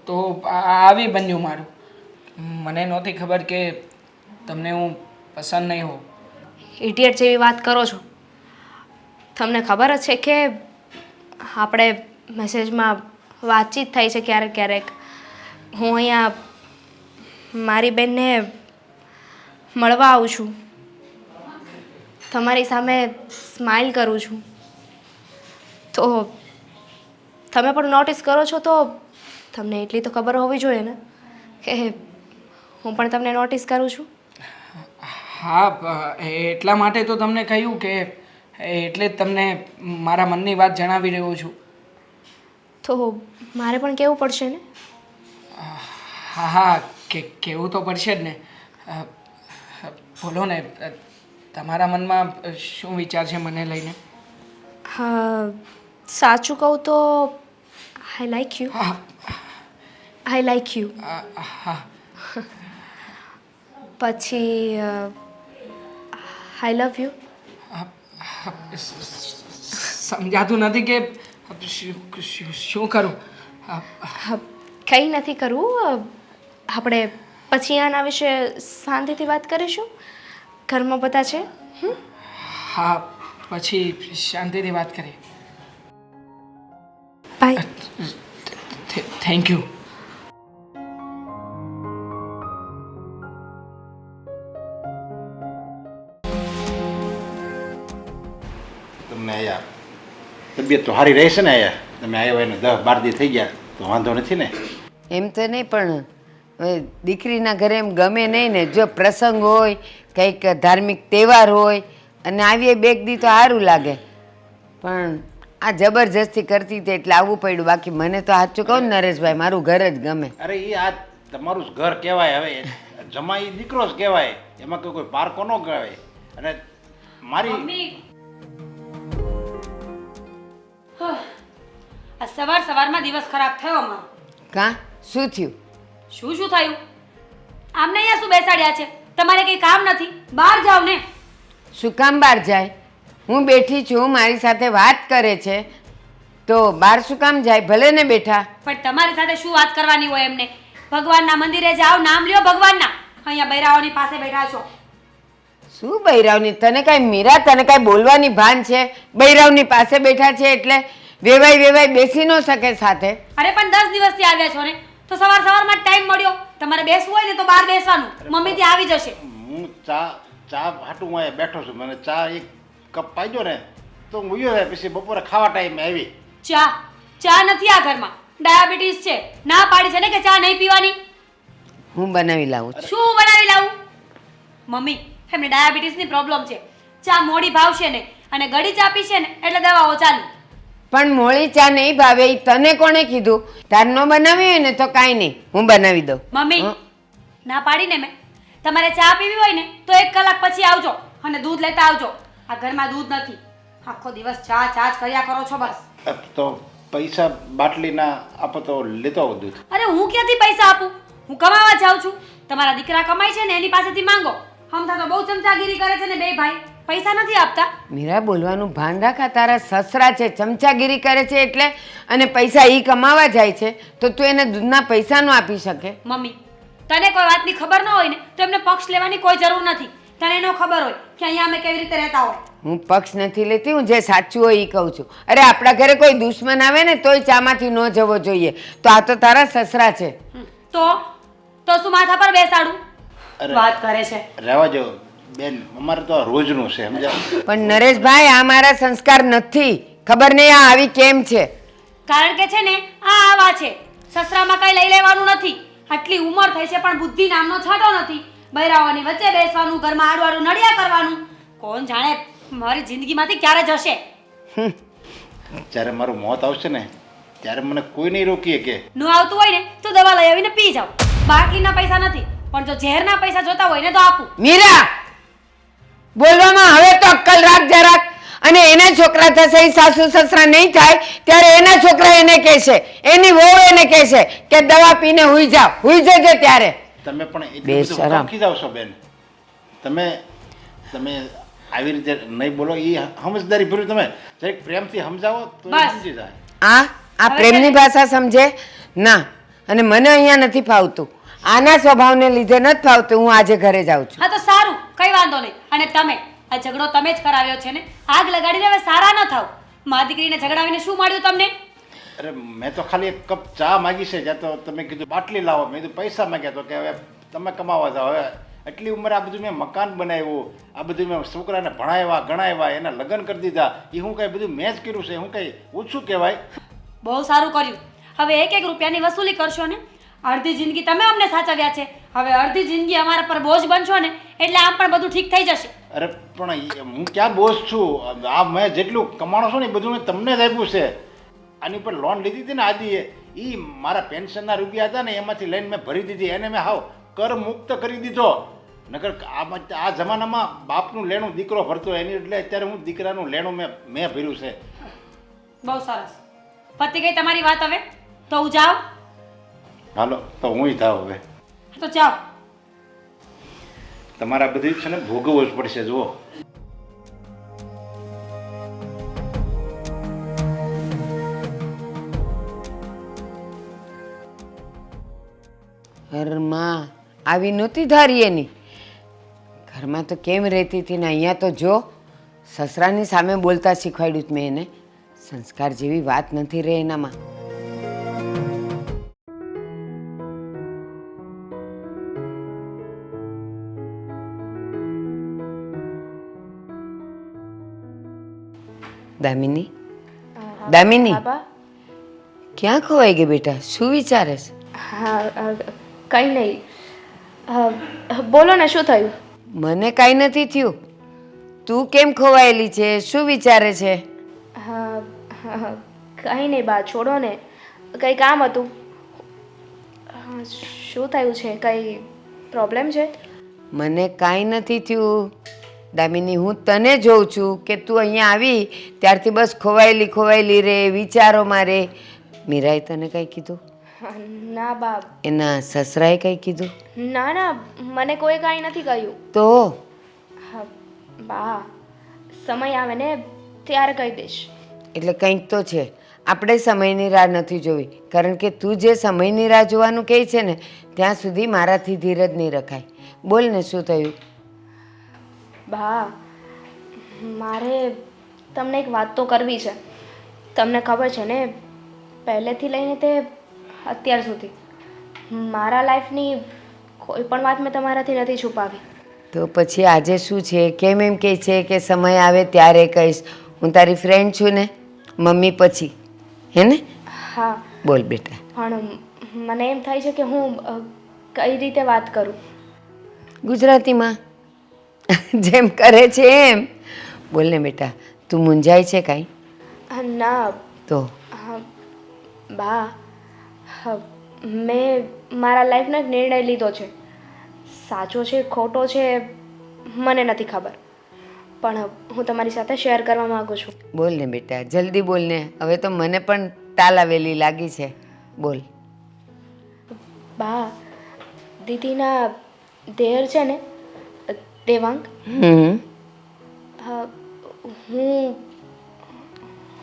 તો આવી બન્યું મારું. મને નહોતી ખબર કે તમને હું પસંદ નહીં હોઉં. ઇડિયટ જેવી વાત કરો છો. તમને ખબર જ છે કે આપણે મેસેજમાં વાતચીત થાય છે ક્યારેક ક્યારેક. હું અહીંયા મારી બેનને મળવા આવું છું, તમારી સામે સ્માઇલ કરું છું, તો તમે પણ નોટિસ કરો છો તો તમને એટલી તો ખબર હોવી જોઈએ ને કે હું પણ તમને નોટિસ કરું છું. હા, એટલા માટે તો તમને કહ્યું કે એટલે જ તમને મારા મનની વાત જણાવી રહ્યો છું. તો મારે પણ કહેવું પડશે ને? હા હા, કહેવું તો પડશે જ ને. બોલો ને, તમારા મનમાં શું વિચાર છે મને લઈને? હા, સાચું કહું તો I like you. I like you. હા. પછી આઈ લવ યુ. સમજાતું નથી કે શું કરું. કંઈ નથી કરવું. આપણે પછી આના વિશે શાંતિથી વાત કરીશું. ઘરમાં બધા છે? હા, પછી શાંતિથી વાત કરીએ. બાય. Thank you. તમને અહીંયા તબિયત તો સારી રહેશે ને? અહીંયા તમે આવ્યા એને 10-12 દી થઈ ગયા તો વાંધો નથી ને? એમ તો નહીં, પણ હવે દીકરીના ઘરે એમ ગમે નહીં ને. જો પ્રસંગ હોય, કંઈક ધાર્મિક તહેવાર હોય અને આવીએ 2 દી તો સારું લાગે. પણ આ જબરજસ્તી કરતી હતી એટલે આવવું પડ્યું. બાકી મને તો સાચું કહું ને નરેશભાઈ, મારું ઘર જ ગમે. અરે એ આ તમારું જ ઘર કહેવાય. હવે જમાઈ દીકરો જ કહેવાય, એમાં કોઈ પારકો ન કહેવાય. અને મારી આ સવાર સવારમાં દિવસ ખરાબ થયો મારો. કાં શું થયું? શું થયું? આમને અહીંયા શું બેસાડ્યા છે? તમારે કંઈ કામ નથી? બહાર જાઓ ને. શું કામ બહાર જાય? હું બેઠી છું, મારી સાથે વાત કરે છે, તો બહાર શું કામ જાય? ભલે ને બેઠા. પણ તમારી સાથે શું વાત કરવાની હોય એમને? ભગવાનના મંદિરે જાઓ, નામ લ્યો ભગવાનના. અહીંયા બૈરાઓની પાસે બેઠા છો. શું બૈરાવની? તને કાંઈ મીરા, તને કાંઈ બોલવાની ભાન છે? બૈરાવની પાસે બેઠા છે એટલે વેવાઈ બેસી ન શકે સાથે? અરે પણ 10 દિવસથી આવ્યા છો ને, તો સવાર સવારમાં ટાઈમ મળ્યો. તમારે બેસવું હોય ને તો બહાર બેસવાનું. મમ્મી ત્યાં આવી જશે. હું ચા હાટું હું અહીંયા બેઠો છું. મને ચા એક કપ પાડ્યો ને તો હું ઉયો જાય. પછી બપોરે ખાવા ટાઈમે આવી. ચા નથી આ ઘરમાં. ડાયાબિટીસ છે. ના પાડી છે ને કે ચા નહીં પીવાની. હું બનાવી લાવું છું. શું બનાવી લાવું? મમ્મી, એમને ડાયાબિટીસની પ્રોબ્લેમ છે. ચા મોડી ભાવશે ને અને ગળી ચા પીશે ને એટલે દવાઓ ચાલુ. પણ મોળી ચા નહીં ભાવે ઈ તને કોણે કીધું? તાર ન બનાવી હોય ને તો કાંઈ નહીં, હું બનાવી દઉં. મમ્મી ના પાડીને મેં. તમારે ચા પીવી હોય ને તો 1 કલાક પછી આવજો અને દૂધ લેતા આવજો. આ ઘરમાં દૂધ નથી. આખો દિવસ ચા ચા જ કર્યા કરો છો બસ. તો પૈસા બાટલીના આપો તો લેતો આવો દૂધ. અરે હું ક્યાંથી પૈસા આપું? હું કમાવા જાઉં છું. તમારા દીકરા કમાય છે ને એની પાસેથી માંગો. હમણાં તો બહુ ચમચાગીરી કરે છે ને બે ભાઈ પૈસા નથી આપતા. મીરા, બોલવાનું ભાન રાખા. તારા સસરા છે, ચમચાગીરી કરે છે એટલે, અને પૈસા ઈ કમાવા જાય છે તો તું એને દૂધના પૈસા ન આપી શકે? મમ્મી તને કોઈ વાતની ખબર ન હોય ને તો એમને પક્ષ લેવાની કોઈ જરૂર નથી. તને એનો ખબર હોય કે અહીંયા અમે કેવી રીતે રહેતા હોય. હું પક્ષ નથી લેતી, હું જે સાચું હોય એ કહું છું. અરે આપણા ઘરે કોઈ દુશ્મન આવે ને તોય ચામાંથી ન જવો જોઈએ. તો આ તો તારા સસરા છે. તો શું માથા પર બેસાડું? અરે. વાત કરે છે. રહેવા જો બેન, અમારે તો આ રોજનું છે સમજાવ. પણ નરેશભાઈ, આ મારા સંસ્કાર નથી. ખબર નહીં આ આવી કેમ છે. કારણ કે છે ને આ આવા છે. સસરામાં કઈ લઈ લેવાનું નથી. આટલી ઉંમર થઈ છે પણ બુદ્ધિ નામનો છાંટો નથી. બૈરાઓની વચ્ચે બેસવાનું, ઘરમાં આડવાળું નડિયા કરવાનું. કોણ જાણે મારી જિંદગીમાંથી ક્યારે જશે. જ્યારે મારું મોત આવશે ને ત્યારે મને કોઈ નહીં રોકીએ કે. નો આવતું હોય ને તો દવા લઈ આવીને પી જાઓ. બાટલીના પૈસા નથી પણ જો ઝેરના પૈસા જોતા હોય ને તો આપું. મીરા, બોલવામાં હવે તો અક્કલ રાખ જરાક. અને એના છોકરા થશે એ સાસુ સસરા નહીં થાય ત્યારે એના છોકરા એને કહેશે, એની વહુ એને કહેશે કે દવા પીને હુઈ જાવ, હુઈ જજે. ત્યારે તમે પણ એટલું બધું બેશરમ. ધમકી જાવ છો બેન. તમે આવી રીતે નહીં બોલો. એ સમજદારી ભર્યું તમે જરીક પ્રેમથી સમજાવો તો એ બસ. સમજી જાય. આ પ્રેમની ભાષા સમજે ના. અને મને અહીંયા નથી ફાવતું. આના સ્વભાવને લીધે નથી ફાવતું. હું આજે ઘરે જાઉં છું. હા તો સારું, કઈ વાંધો નહીં. અને તમે આ ઝઘડો તમે જ કરાવ્યો છે ને. આગ લગાડીને હવે સારા ન થાવ. મારી દીકરીને ઝઘડાવીને શું મળ્યું તમને? અરે મેં તો ખાલી એક કપ ચા માગી છે, જ્યાં તો તમે કીધું બાટલી લાવો. મેં કીધું પૈસા માગ્યા તો કે હવે તમે કમાવા જાઓ. હવે એટલી ઉંમરે આ બધું મેં મકાન બનાવ્યું, આ બધું મેં છોકરાને ભણાવ્યા ગણાવ્યા, એના લગ્ન કરી દીધા. એ હું કઈ બધું મેં જ કર્યું છે. હું કઈ ઓછું કહેવાય? બહુ સારું કર્યું. હવે 1-1 રૂપિયાની વસૂલી કરશો ને. અડધી જિંદગી તમે અમને સાચવ્યા છે. હવે અડધી જિંદગી અમારા પર બોજ બનશો ને એટલે આમ પણ બધું ઠીક થઈ જશે. અરે પણ હું ક્યાં બોસ છું? આ મેં જેટલું કમાણો છું ને એ બધું મેં તમને જ આપ્યું છે. આની ઉપર લોન લીધી હતી ને આદિએ, એ મારા પેન્શનના રૂપિયા હતા ને એમાંથી લઈને મેં ભરી દીધી. એને મેં હાવ કર મુક્ત કરી દીધો. નકર આ જમાનામાં બાપનું લેણું દીકરો ભરતો એની એટલે અત્યારે હું દીકરાનું લેણું મેં ભર્યું છે. બહુ સરસ. પતી ગઈ તમારી વાત. હવે તો હું જાઉં? હાલો તો હું થાવ હવે. તો જાઓ. તમારા બધું છે ને ભોગવવું જ પડશે. જુઓ, ઘરમાં આવી નહોતી ધારી એની. ઘરમાં તો કેમ રહેતી હતી ને અહીંયા તો જો સસરાની સામે બોલતા શીખવાડ્યું મેં એને. સંસ્કાર જેવી વાત નથી રહે એનામાં. દામિની, દામિની, બાબા ક્યાં ખોવાઈ ગઈ બેટા? શું વિચારે છે? હા કંઈ નહીં. બોલો ને શું થયું? મને કાંઈ નથી થયું. તું કેમ ખોવાયેલી છે? શું વિચારે છે? કંઈ નહીં બા, છોડો ને. કંઈ કામ હતું. શું થયું છે? કંઈ પ્રોબ્લેમ છે? મને કાંઈ નથી થયું દામિની. હું તને જોઉં છું કે તું અહીંયા આવી ત્યારથી બસ ખોવાયેલી ખોવાયેલી રે, વિચારોમાં રે. મીરાએ તને કંઈ કીધું? ના બા. એના સસરાએ કંઈ કીધું? ના ના, મને કોઈ કાંઈ નથી કહ્યું. તો બા સમય આવે ને ત્યારે કહી દઈશ. એટલે કંઈક તો છે. આપણે સમયની રાહ નથી જોવી. કારણ કે તું જે સમયની રાહ જોવાનું કહે છે ને ત્યાં સુધી મારાથી ધીરજ નહીં રખાય. બોલ ને શું થયું? બા મારે તમને એક વાત તો કરવી છે. તમને ખબર છે ને પહેલેથી લઈને તે અત્યાર સુધી મારા લાઈફની કોઈ પણ વાત મેં તમારાથી નથી છુપાવી. તો પછી આજે શું છે? કેમ એમ કહે છે કે સમય આવે ત્યારે કહીશ? હું તારી ફ્રેન્ડ છું ને, મમ્મી પછી, હે ને? હા બોલ બેટા. પણ મને એમ થાય છે કે હું કઈ રીતે વાત કરું. ગુજરાતીમાં જેમ કરે છે એમ. બોલ ને બેટા, તું મૂંઝાય છે કાંઈ? ના તો બા, મેં મારા લાઈફનો એક નિર્ણય લીધો છે. સાચો છે ખોટો છે મને નથી ખબર, પણ હું તમારી સાથે શેર કરવા માંગુ છું. બોલ ને બેટા, જલ્દી બોલ ને, હવે તો મને પણ તાલાવેલી લાગી છે. બોલ. બા, દીદીના દેર છે ને દેવાંગ, હમ હું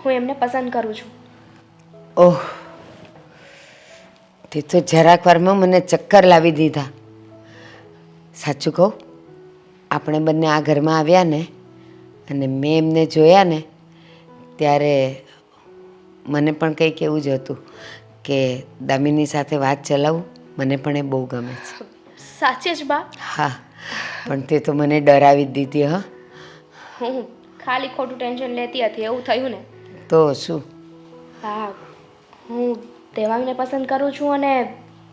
હું એમને પસંદ કરું છું. ઓહ, તે તો જરાક વારમાં મને ચક્કર લાવી દીધા. સાચું કહું, આપણે બંને આ ઘરમાં આવ્યા ને અને મેં એમને જોયા ને ત્યારે મને પણ કંઈક એવું જ હતું કે દામિની સાથે વાત ચલાવું. મને પણ એ બહુ ગમે છે. સાચે જ બા? હા, પણ તે તો મને ડરાવી જ દીધી. હા, હું ખાલી ખોટું ટેન્શન લેતી હતી એવું થયું ને. તો શું? હા, હું દેવાંગને પસંદ કરું છું અને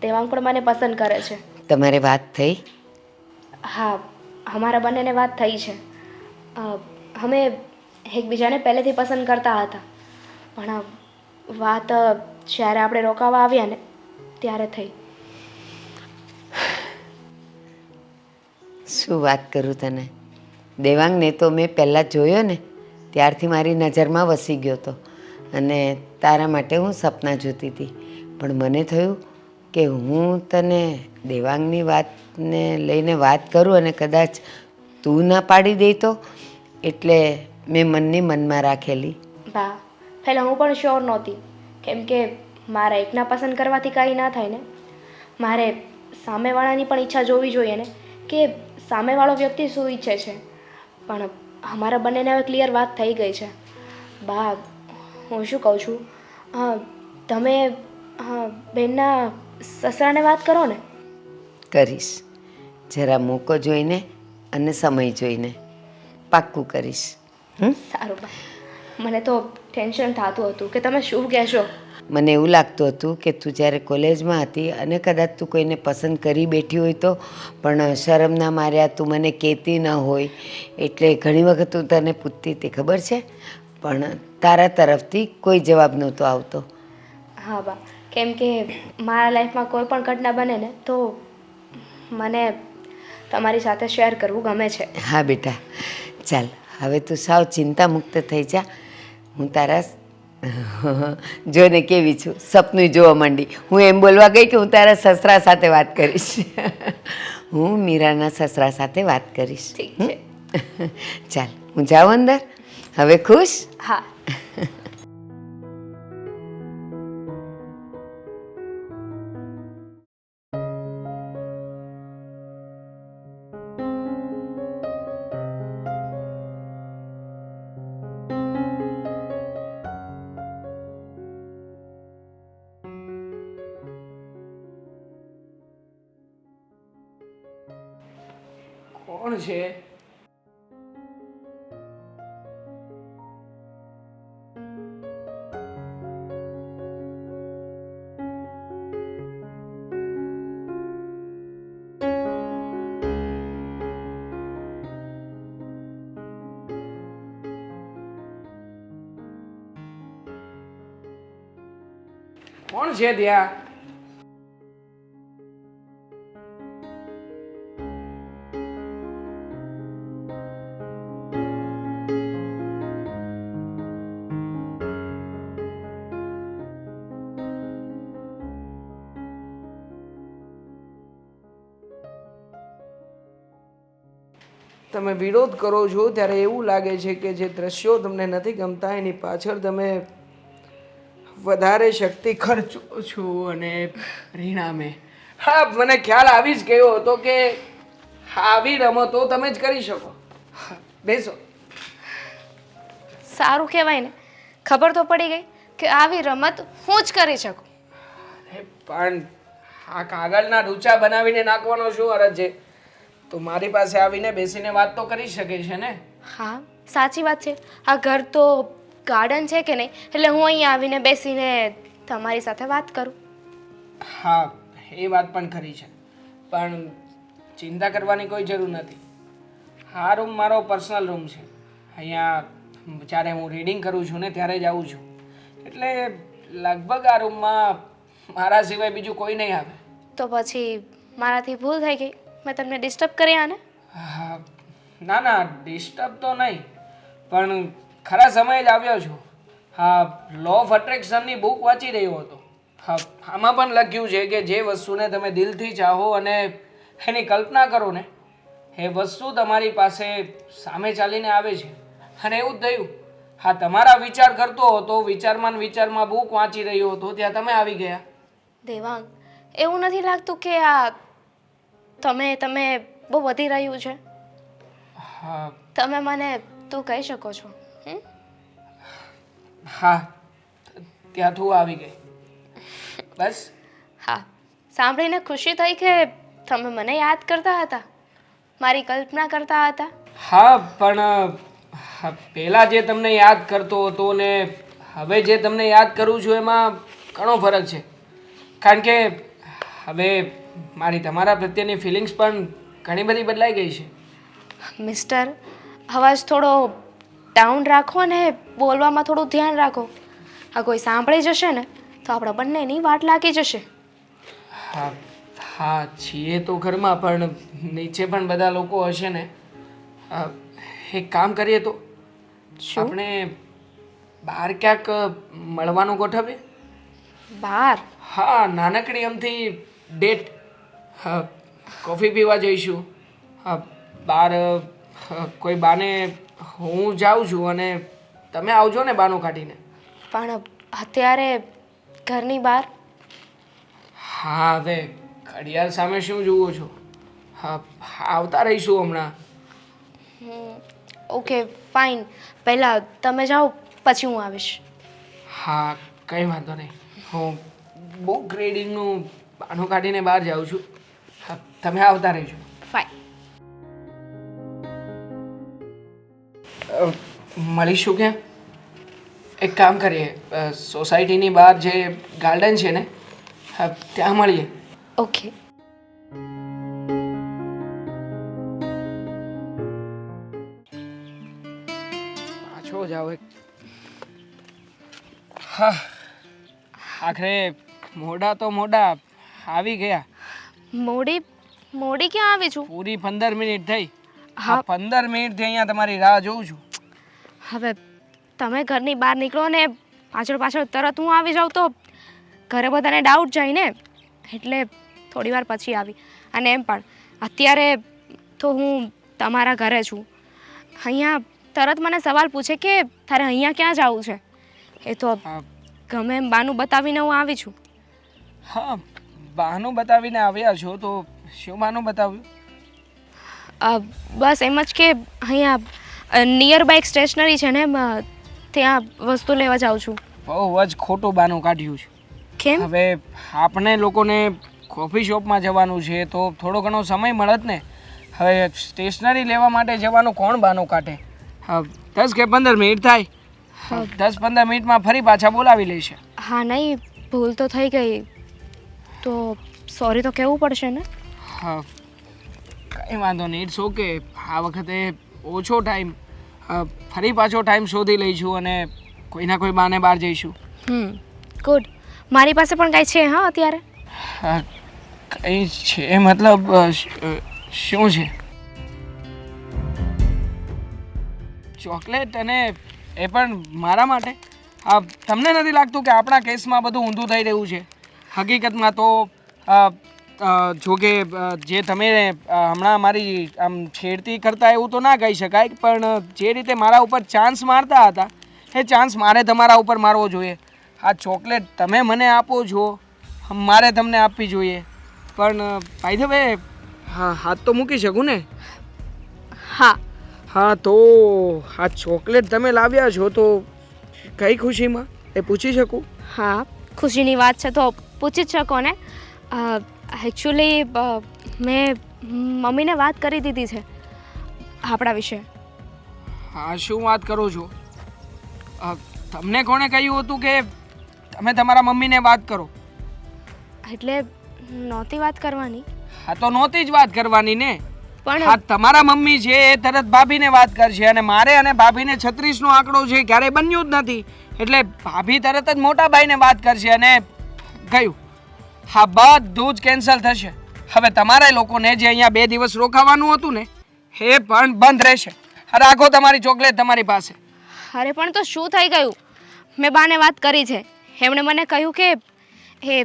દેવાંગ પણ મને પસંદ કરે છે. તમારે વાત થઈ? હા, અમારા બંનેને વાત થઈ છે. અમે એકબીજાને પહેલેથી પસંદ કરતા હતા, પણ વાત જ્યારે આપણે રોકાવા આવ્યા ને ત્યારે થઈ. શું વાત કરું તને, દેવાંગને તો મેં પહેલાં જોયો ને ત્યારથી મારી નજરમાં વસી ગયો હતો અને તારા માટે હું સપના જોતી હતી. પણ મને થયું કે હું તને દેવાંગની વાતને લઈને વાત કરું અને કદાચ તું ના પાડી દે તો, એટલે મેં મનની મનમાં રાખેલી. બા, પહેલાં હું પણ શ્યોર નહોતી, કેમ કે મારા એકના પસંદ કરવાથી કાંઈ ના થાય ને. મારે સામેવાળાની પણ ઈચ્છા જોવી જોઈએ ને કે સામેવાળો વ્યક્તિ શું ઈચ્છે છે. પણ અમારા બંનેને હવે ક્લિયર વાત થઈ ગઈ છે. બા, હું શું કહું છું, તમે બેનના સસરાને વાત કરો ને. કરીશ, જરા મોકો જોઈને અને સમય જોઈને પાક્કું કરીશ. સારું બા, મને તો ટેન્શન થતું હતું કે તમે શું કહેશો. મને એવું લાગતું હતું કે તું જ્યારે કોલેજમાં હતી અને કદાચ તું કોઈને પસંદ કરી બેઠી હોય તો, પણ શરમના માર્યા તું મને કહેતી ન હોય, એટલે ઘણી વખત તું તને પૂછતી હતી, ખબર છે? પણ તારા તરફથી કોઈ જવાબ નહોતો આવતો. હા બા, કેમ કે મારા લાઈફમાં કોઈ પણ ઘટના બને ને તો મને તમારી સાથે શેર કરવું ગમે છે. હા બેટા, ચાલ હવે તું સાવ ચિંતા મુક્ત થઈ જા. હું તારા જોને કેવી છું, સપનું જોવા માંડી. હું એમ બોલવા ગઈ કે હું તારા સસરા સાથે વાત કરીશ. હું મીરાના સસરા સાથે વાત કરીશ. ઠીક છે. ચાલ હું જાઉં અંદર. હવે ખુશ? હા. કોણ છે? કોણ છે ત્યાં? તમે વિરોધ કરો છો ત્યારે એવું લાગે છે કે જે દ્રશ્યો તમને નથી ગમતા એની પાછળ તમે વધારે શક્તિ ખર્ચો છો અને પરિણામે હા મને ખ્યાલ આવી જ ગયો હતો કે આવી રમતો તમે જ કરી શકો. બેસો. સારું કહેવાય ને, ખબર તો પડી ગઈ કે આવી રમત હું જ કરી શકું. પણ આ કાગળના ડૂચા બનાવીને નાખવાનો શું અરજ છે? તો મારી પાસે આવીને બેસીને વાત તો કરી શકે છે ને. હા, સાચી વાત છે. આ ઘર તો ગાર્ડન છે કે નહીં, એટલે હું અહીંયા આવીને બેસીને તમારી સાથે વાત કરું. હા, એ વાત પણ ખરી છે, પણ ચિંતા કરવાની કોઈ જરૂર નથી. આ રૂમ મારો પર્સનલ રૂમ છે અહીંયા જ્યારે હું રીડિંગ કરું છું ને ત્યારે જ આવું છું. એટલે લગભગ આ રૂમમાં મારા સિવાય બીજું કોઈ નહીં આવે. તો પછી મારાથી ભૂલ થઈ ગઈ, મેં તમને ડિસ્ટર્બ કર્યા ને? હા, ના ના, ડિસ્ટર્બ તો નહીં, પણ ખરા સમયે જ આવ્યો છું. હા, લો ઓફ અટ્રેક્શનની બુક વાંચી રહ્યો હતો. હા, આમાં પણ લખ્યું છે કે જે વસ્તુને તમે દિલથી ચાહો અને એની કલ્પના કરો ને, એ વસ્તુ તમારી પાસે સામે ચાલીને આવે છે. અને એવું જ થયું. હા, તમારા વિચાર કરતો હતો, વિચારમાં ને વિચારમાં બુક વાંચી રહ્યો હતો, ત્યાં તમે આવી ગયા. દેવાંગ, એવું નથી લાગતું કે આ તમે બહુ વધી રહ્યું છે? હા તમે મને તું કહી શકો છો? હા, ત્યાં તું આવી ગઈ. બસ. હા, સાંભળીને ખુશી થઈ કે તમે મને યાદ કરતા હતા, મારી કલ્પના કરતા હતા. હા, પણ પહેલાં જે તમને યાદ કરતો હતો ને હવે જે તમને યાદ કરું છું એમાં ઘણો ફરક છે. કારણ કે હવે મારી તમારા પ્રત્યેની ફિલિંગ્સ પણ ઘણી બધી બદલાઈ ગઈ છે. મિસ્ટર, અવાજ થોડો ડાઉન રાખો ને બોલવામાં થોડું ધ્યાન રાખો. આ કોઈ સાંભળી જશે ને તો આપણા બંનેની વાટ લાગી જશે. હા હા, છીએ તો ઘરમાં, પણ નીચે પણ બધા લોકો હશે ને. એક કામ કરીએ તો આપણે બહાર ક્યાંક મળવાનું ગોઠવીએ. બહાર? હા, નાનકડી અમથી ડેટ. હા, કોફી પીવા જઈશું. હા, બહાર કોઈ બાને હું જાઉં છું અને તમે આવજો ને બાનું કાઢીને. પણ અત્યારે ઘરની બહાર? હા, હવે ઘડિયાળ સામે શું જુઓ છો? હા, આવતા રહીશું હમણાં. ઓકે ફાઇન, પહેલાં તમે જાઓ પછી હું આવીશ. હા, કંઈ વાંધો નહીં. હું બુક રીડિંગનું બાનું કાઢીને બહાર જાઉં છું. હા, તમે આવતા રહીજો. ફાઇન. મળીશું ક્યાં? એક કામ કરીએ, સોસાયટીની બહાર જે ગાર્ડન છે ને, હા, ત્યાં મળીએ. ઓકે. પાછો જાઓ. હા, આખરે મોડા તો મોડા આવી ગયા. મોડી ક્યાં આવી છું? પૂરી 15 મિનિટ થઈ. હા. 15 મિનિટથી અહીંયા તમારી રાહ જોઉં છું. હવે તમે ઘરની બહાર નીકળો ને પાછળ તરત હું આવી જાઉં તો ઘરે બધાને ડાઉટ જાય ને, એટલે થોડી વાર પછી આવી. અને એમ પણ અત્યારે તો હું તમારા ઘરે છું. અહીંયા તરત મને સવાલ પૂછે કે તારે અહીંયા ક્યાં જવું છે, એ તો હા ગમે એમ બાનું બતાવીને હું આવી છું. હા, બહાનું બતાવીને આવ્યા છો તો શું બહાનું બતાવ્યું? બસ એમ જ કે અહીંયા નિયર બાય સ્ટેશનરી છે ને, ત્યાં વસ્તુ લેવા જાઉં છું. બહુ જ ખોટું બહાનું કાઢ્યું છે. કેમ? હવે આપણે લોકોને કોફી શોપમાં જવાનું છે તો થોડો ઘણો સમય મળત ને. હવે સ્ટેશનરી લેવા માટે જવાનું કોણ બહાનું કાઢે? હા, 10 કે 15 મિનિટ થાય. 10-15 મિનિટમાં ફરી પાછા બોલાવી લેશે. હા નહીં, ભૂલ તો થઈ ગઈ, તો સોરી તો કહેવું પડશે ને. હા, કંઈ વાંધો નહીં, ઇટ્સ ઓકે. આ વખતે ઓછો ટાઈમ, ફરી પાછો ટાઈમ શોધી લઈશું અને કોઈના કોઈ બાને બહાર જઈશું. ગુડ. મારી પાસે પણ કાંઈ છે? હા, અત્યારે હા, કંઈ છે મતલબ શું છે? ચોકલેટ, અને એ પણ મારા માટે? તમને નથી લાગતું કે આપણા કેસમાં બધું ઊંધું થઈ રહ્યું છે? હકીકતમાં તો જો કે જે તમે હમણાં મારી આમ છેડતી કરતા એવું તો ના કહી શકાય, પણ જે રીતે મારા ઉપર ચાન્સ મારતા હતા એ ચાન્સ મારે તમારા ઉપર મારવો જોઈએ. આ ચોકલેટ તમે મને આપો છો, મારે તમને આપવી જોઈએ. પણ બાય ધ વે, હા, હાથ તો મૂકી શકું ને? હા. હા, તો આ ચોકલેટ તમે લાવ્યા છો તો કઈ ખુશીમાં, એ પૂછી શકું? હા, ખુશીની વાત છે તો પૂછી જ શકો ને. એકચ્યુઅલી મેં મમ્મીને વાત કરી દીધી છે આપણા વિશે. હા, શું વાત કરો છો? તમને કોણે કહ્યું હતું કે તમે તમારા મમ્મીને વાત કરો? એટલે નહોતી વાત કરવાની. હા, તો નહોતી જ વાત કરવાની ને. પણ હા તમારા મમ્મી છે એ તરત ભાભીને વાત કરશે અને મારે અને ભાભીને 36 નો આંકડો છે ક્યારેય બન્યું જ નથી એટલે ભાભી તરત જ મોટા ભાઈને વાત કરશે અને ગયું હા બધું જ કેન્સલ થશે હવે તમારા લોકોને જે અહીંયા 2 દિવસ રોકાવાનું હતું ને એ પણ બંધ રહેશે રાખો તમારી ચોકલેટ તમારી પાસે અરે પણ તો શું થઈ ગયું મેં બાને વાત કરી છે એમણે મને કહ્યું કે એ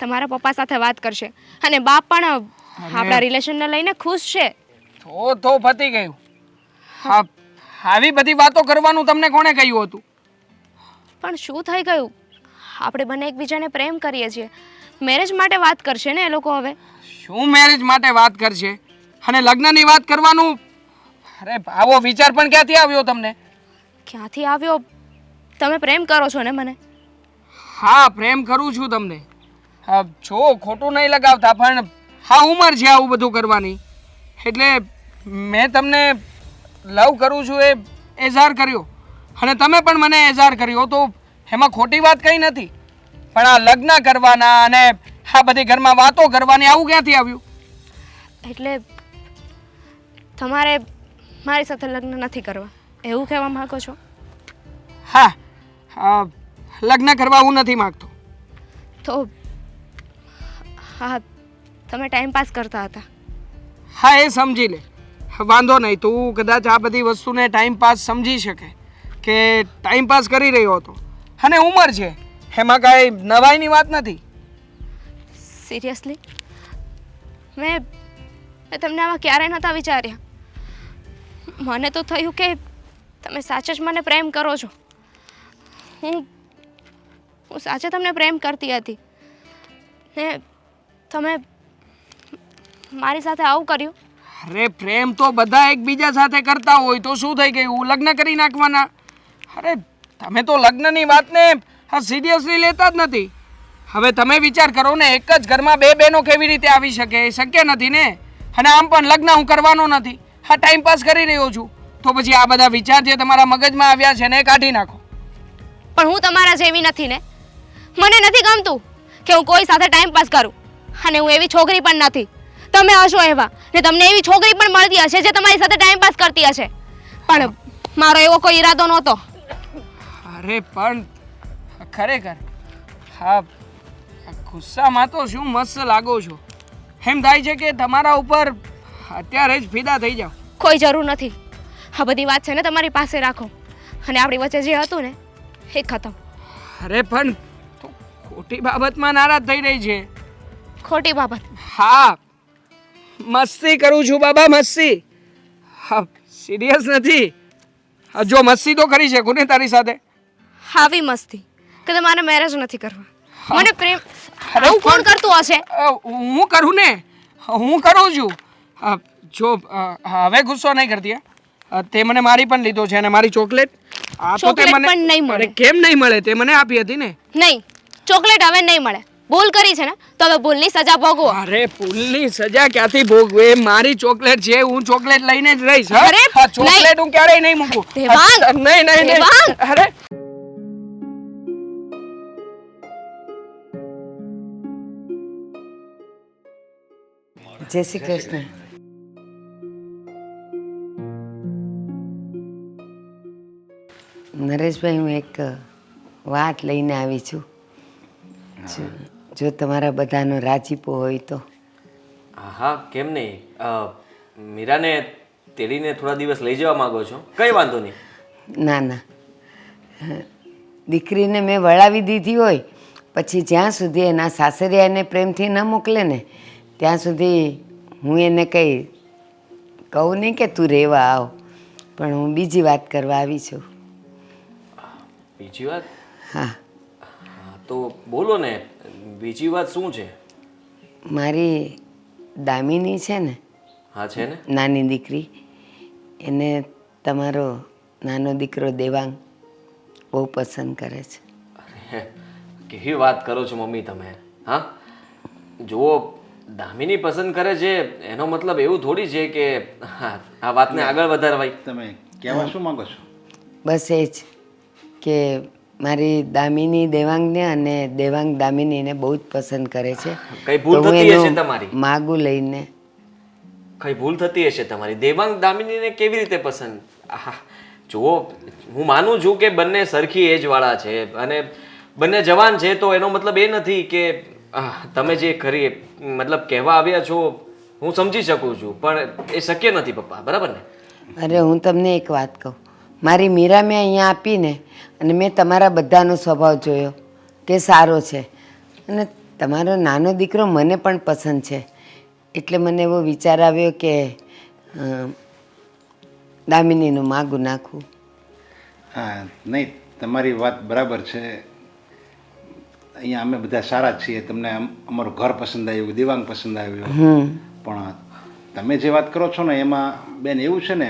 તમારા પપ્પા સાથે વાત કરશે અને બા પણ આપણા રિલેશનને લઈને ખુશ છે તો પતી ગયું હા આવી બધી વાતો કરવાનું તમને કોણે કહ્યું હતું પણ શું થઈ ગયું આપણે બંને એકબીજાને પ્રેમ કરીએ છીએ મેરેજ માટે વાત કરશે ને એ લોકો હવે શું મેરેજ માટે વાત કરશે અને લગ્નની વાત કરવાનું અરે આવો વિચાર પણ ક્યાંથી આવ્યો તમને ક્યાંથી આવ્યો તમે પ્રેમ કરો છો ને મને હા પ્રેમ કરું છું તમને હા જો ખોટું નહીં લગાવતા પણ હા ઉંમર છે આવું બધું કરવાની એટલે મેં તમને લવ કરું છું એ એઝાર કર્યો અને તમે પણ મને એઝાર કર્યો તો એમાં ખોટી વાત કંઈ નથી પણ આ લગ્ન કરવાના અને આ બધી ઘરમાં વાતો કરવાની આવું ક્યાંથી આવ્યું એટલે તમારે મારી સાથે લગ્ન નથી કરવા એવું કહેવા માંગો છો હા લગ્ન કરવા હું નથી માગતો તો હા તમે ટાઈમ પાસ કરતા હતા હા એ સમજી લે વાંધો નહીં તું કદાચ આ બધી વસ્તુને ટાઈમ પાસ સમજી શકે કે ટાઈમ પાસ કરી રહ્યો હતો અને ઉંમર છે એમાં કાંઈ નવાઈની વાત નથી સિરિયસલી મેં તમને આવા ક્યારેય નહોતા વિચાર્યા મને તો થયું કે તમે સાચે જ મને પ્રેમ કરો છો હું સાચે તમને પ્રેમ કરતી હતી ને તમે મારી સાથે આવું કર્યું અરે પ્રેમ તો બધા એકબીજા સાથે કરતા હોય તો શું થઈ ગયું લગ્ન કરી નાખવાના અરે તમે તો લગ્નની વાતને સિરિયસલી લેતા જ નથી હવે તમે વિચાર કરો ને એક જ ઘરમાં 2 બહેનો કેવી રીતે આવી શકે એ શક્ય નથી ને અને આમ પણ લગ્ન હું કરવાનો નથી હા ટાઈમ પાસ કરી રહ્યો છું તો પછી આ બધા વિચાર જે તમારા મગજમાં આવ્યા છે ને એ કાઢી નાખો પણ હું તમારા જેવી નથી ને મને નથી ગમતું કે હું કોઈ સાથે ટાઈમ પાસ કરું અને હું એવી છોકરી પણ નથી તમે હશો એવા ને તમને એવી છોકરી પણ મળતી હશે જે તમારી સાથે ટાઈમ પાસ કરતી હશે પણ મારો એવો કોઈ ઈરાદો નહોતો અરે પણ ખરેખર હા ગુસ્સામાં તો શું મસ્ત લાગો છો એમ થાય છે કે તમારા ઉપર અત્યારે જ ફિદા થઈ જાઓ કોઈ જરૂર નથી આ બધી વાત છે ને તમારી પાસે રાખો અને આપણી વચ્ચે જે હતું ને એ ખતમ અરે પણ તું ખોટી બાબતમાં નારાજ થઈ રહી છે ખોટી બાબત હા મસ્તી કરું છું બાબા મસ્તી હા સિરિયસ નથી જો મસ્તી તો કરી શકું ને તારી સાથે આવી મસ્તી કે તમારે મેરેજ નથી કરવા મને પ્રેમ આવું કોણ કરતું હશે હું કરું ને હું કરું છું જો હવે ગુસ્સો નહીં કરતી તે મને મારી પણ લીધો છે અને મારી ચોકલેટ આ તો તે ચોકલેટ મને પણ નહીં મળે. અરે કેમ નહીં મળે તે મને આપી હતી ને નહીં ચોકલેટ હવે નહીં મળે ભૂલ કરી છે ને તો હવે ભૂલની સજા ભોગવો અરે ભૂલની સજા ક્યાંથી ભોગવે મારી ચોકલેટ છે હું ચોકલેટ લઈને જ રહીશ હા? અરે, હા, ચોકલેટ હું ક્યારેય નહીં મૂકું દેવાંગ! નહીં નહીં નહીં દેવાંગ! અરે જય શ્રી કૃષ્ણ. નરેશભાઈ, હું એક વાત લઈને આવી છું. જો તમારા બધાનો રાજીપો હોય તો. હા કેમ નહીં મીરાને તેડીને થોડા દિવસ લઈ જવા માંગો છો કઈ વાંધો નહીં. ના ના, દીકરીને મેં વળાવી દીધી હોય પછી જ્યાં સુધી એના સાસરિયા એને પ્રેમથી ન મોકલે ને ત્યાં સુધી હું એને કંઈ કહું નહીં કે તું રહેવા આવ, પણ હું બીજી વાત કરવા આવી છું. બીજી વાત? હા, તો બોલો ને બીજી વાત શું છે? મારી દામિની છે ને, હા છે ને. નાની દીકરી, એને તમારો નાનો દીકરો દેવાંગ બહુ પસંદ કરે છે. અરે, કેવી વાત કરો છો મમ્મી તમે? હા જુઓ, દામિની પસંદ કરે છે એનો મતલબ એવું થોડી છે કે આ વાતને આગળ વધારવાય. તમે કહેવા શું માંગો છો? બસ એ જ કે મારી દામિની દેવાંગને અને દેવાંગ દામિનીને બહુ જ પસંદ કરે છે. કઈ ભૂલ તો હું થતી હશે એનું તમારી. માગું લઈને કઈ ભૂલ થતી હશે તમારી. દેવાંગ દામિનીને કેવી રીતે પસંદ? આહા, જુઓ, હું માનું છું કે બંને સરખી એજવાળા છે અને બંને જવાન છે, તો એનો મતલબ એ નથી કે તમે જે ખરી મતલબ કહેવા આવ્યા છો હું સમજી શકું છું, પણ એ શક્ય નથી પપ્પા, બરાબર ને? અરે હું તમને એક વાત કહું, મારી મીરા મેં અહીંયા આપીને અને મેં તમારા બધાનો સ્વભાવ જોયો કે સારો છે, અને તમારો નાનો દીકરો મને પણ પસંદ છે, એટલે મને એવો વિચાર આવ્યો કે દામિનીનું માગું નાખું. હા, નહીં, તમારી વાત બરાબર છે. અહીંયા અમે બધા સારા જ છીએ. તમને અમારું ઘર પસંદ આવ્યું, દેવાંગ પસંદ આવ્યું, પણ તમે જે વાત કરો છો ને એમાં બેન એવું છે ને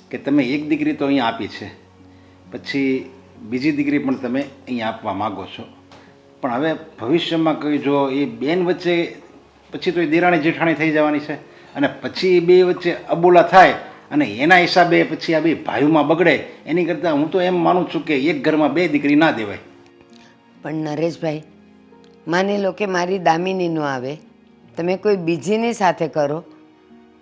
કે તમે એક દીકરી તો અહીંયા આપી છે, પછી બીજી દીકરી પણ તમે અહીંયા આપવા માગો છો, પણ હવે ભવિષ્યમાં કોઈ જો એ બેન વચ્ચે પછી તો એ દેરાણી જેઠાણી થઈ જવાની છે, અને પછી એ બે વચ્ચે અબોલા થાય અને એના હિસાબે પછી આ બે ભાઈઓમાં બગડે, એની કરતાં હું તો એમ માનું છું કે એક ઘરમાં બે દીકરી ના દેવાય. પણ નરેશભાઈ, માની લો કે મારી દામિનીનું આવે, તમે કોઈ બીજીની સાથે કરો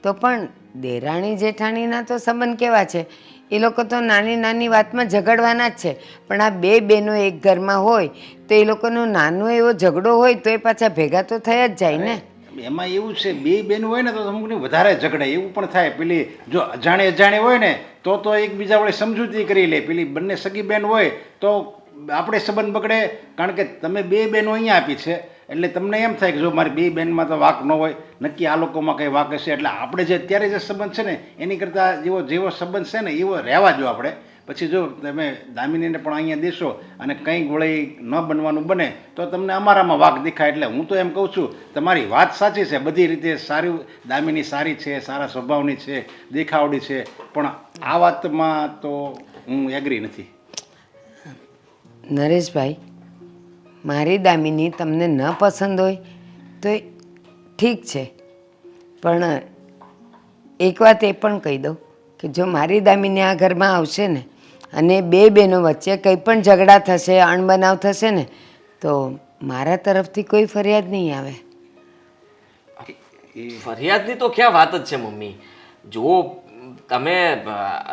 તો પણ દેરાણી જેઠાણીના તો સંબંધ કેવા છે, એ લોકો તો નાની નાની વાતમાં ઝઘડવાના જ છે, પણ આ બે બહેનો એક ઘરમાં હોય તો એ લોકોનો નાનો એવો ઝઘડો હોય તો એ પાછા ભેગા તો થઈ જ જાય ને. એમાં એવું છે, બે બેન હોય ને તો અમુકની વધારે ઝઘડે, એવું પણ થાય. પેલી જો અજાણે અજાણે હોય ને તો એકબીજા વડે સમજૂતી કરી લે, પેલી બંને સગી બેન હોય તો આપણે સંબંધ બગડે, કારણ કે તમે બે બહેનો અહીંયા આપી છે એટલે તમને એમ થાય કે જો મારી બે બહેનમાં તો વાક ન હોય, નક્કી આ લોકોમાં કંઈ વાક હશે, એટલે આપણે જે અત્યારે જે સંબંધ છે ને એની કરતાં જેવો સંબંધ છે ને એવો રહેવા જો આપણે. પછી જો તમે દામિનીને પણ અહીંયા દેશો અને કંઈ ગોળી ન બનવાનું બને તો તમને અમારામાં વાક દેખાય. એટલે હું તો એમ કહું છું, તમારી વાત સાચી છે, બધી રીતે સારી, દામિની સારી છે, સારા સ્વભાવની છે, દેખાવડી છે, પણ આ વાતમાં તો હું એગ્રી નથી. નરેશભાઈ, મારી દામિની તમને ન પસંદ હોય તો ઠીક છે, પણ એક વાત એ પણ કહી દઉં કે જો મારી દામિની આ ઘરમાં આવશે ને અને બે બહેનો વચ્ચે કંઈ પણ ઝઘડા થશે, અણબનાવ થશે ને તો મારા તરફથી કોઈ ફરિયાદ નહીં આવે. ફરિયાદની તો ક્યાં વાત જ છે મમ્મી. જુઓ, તમે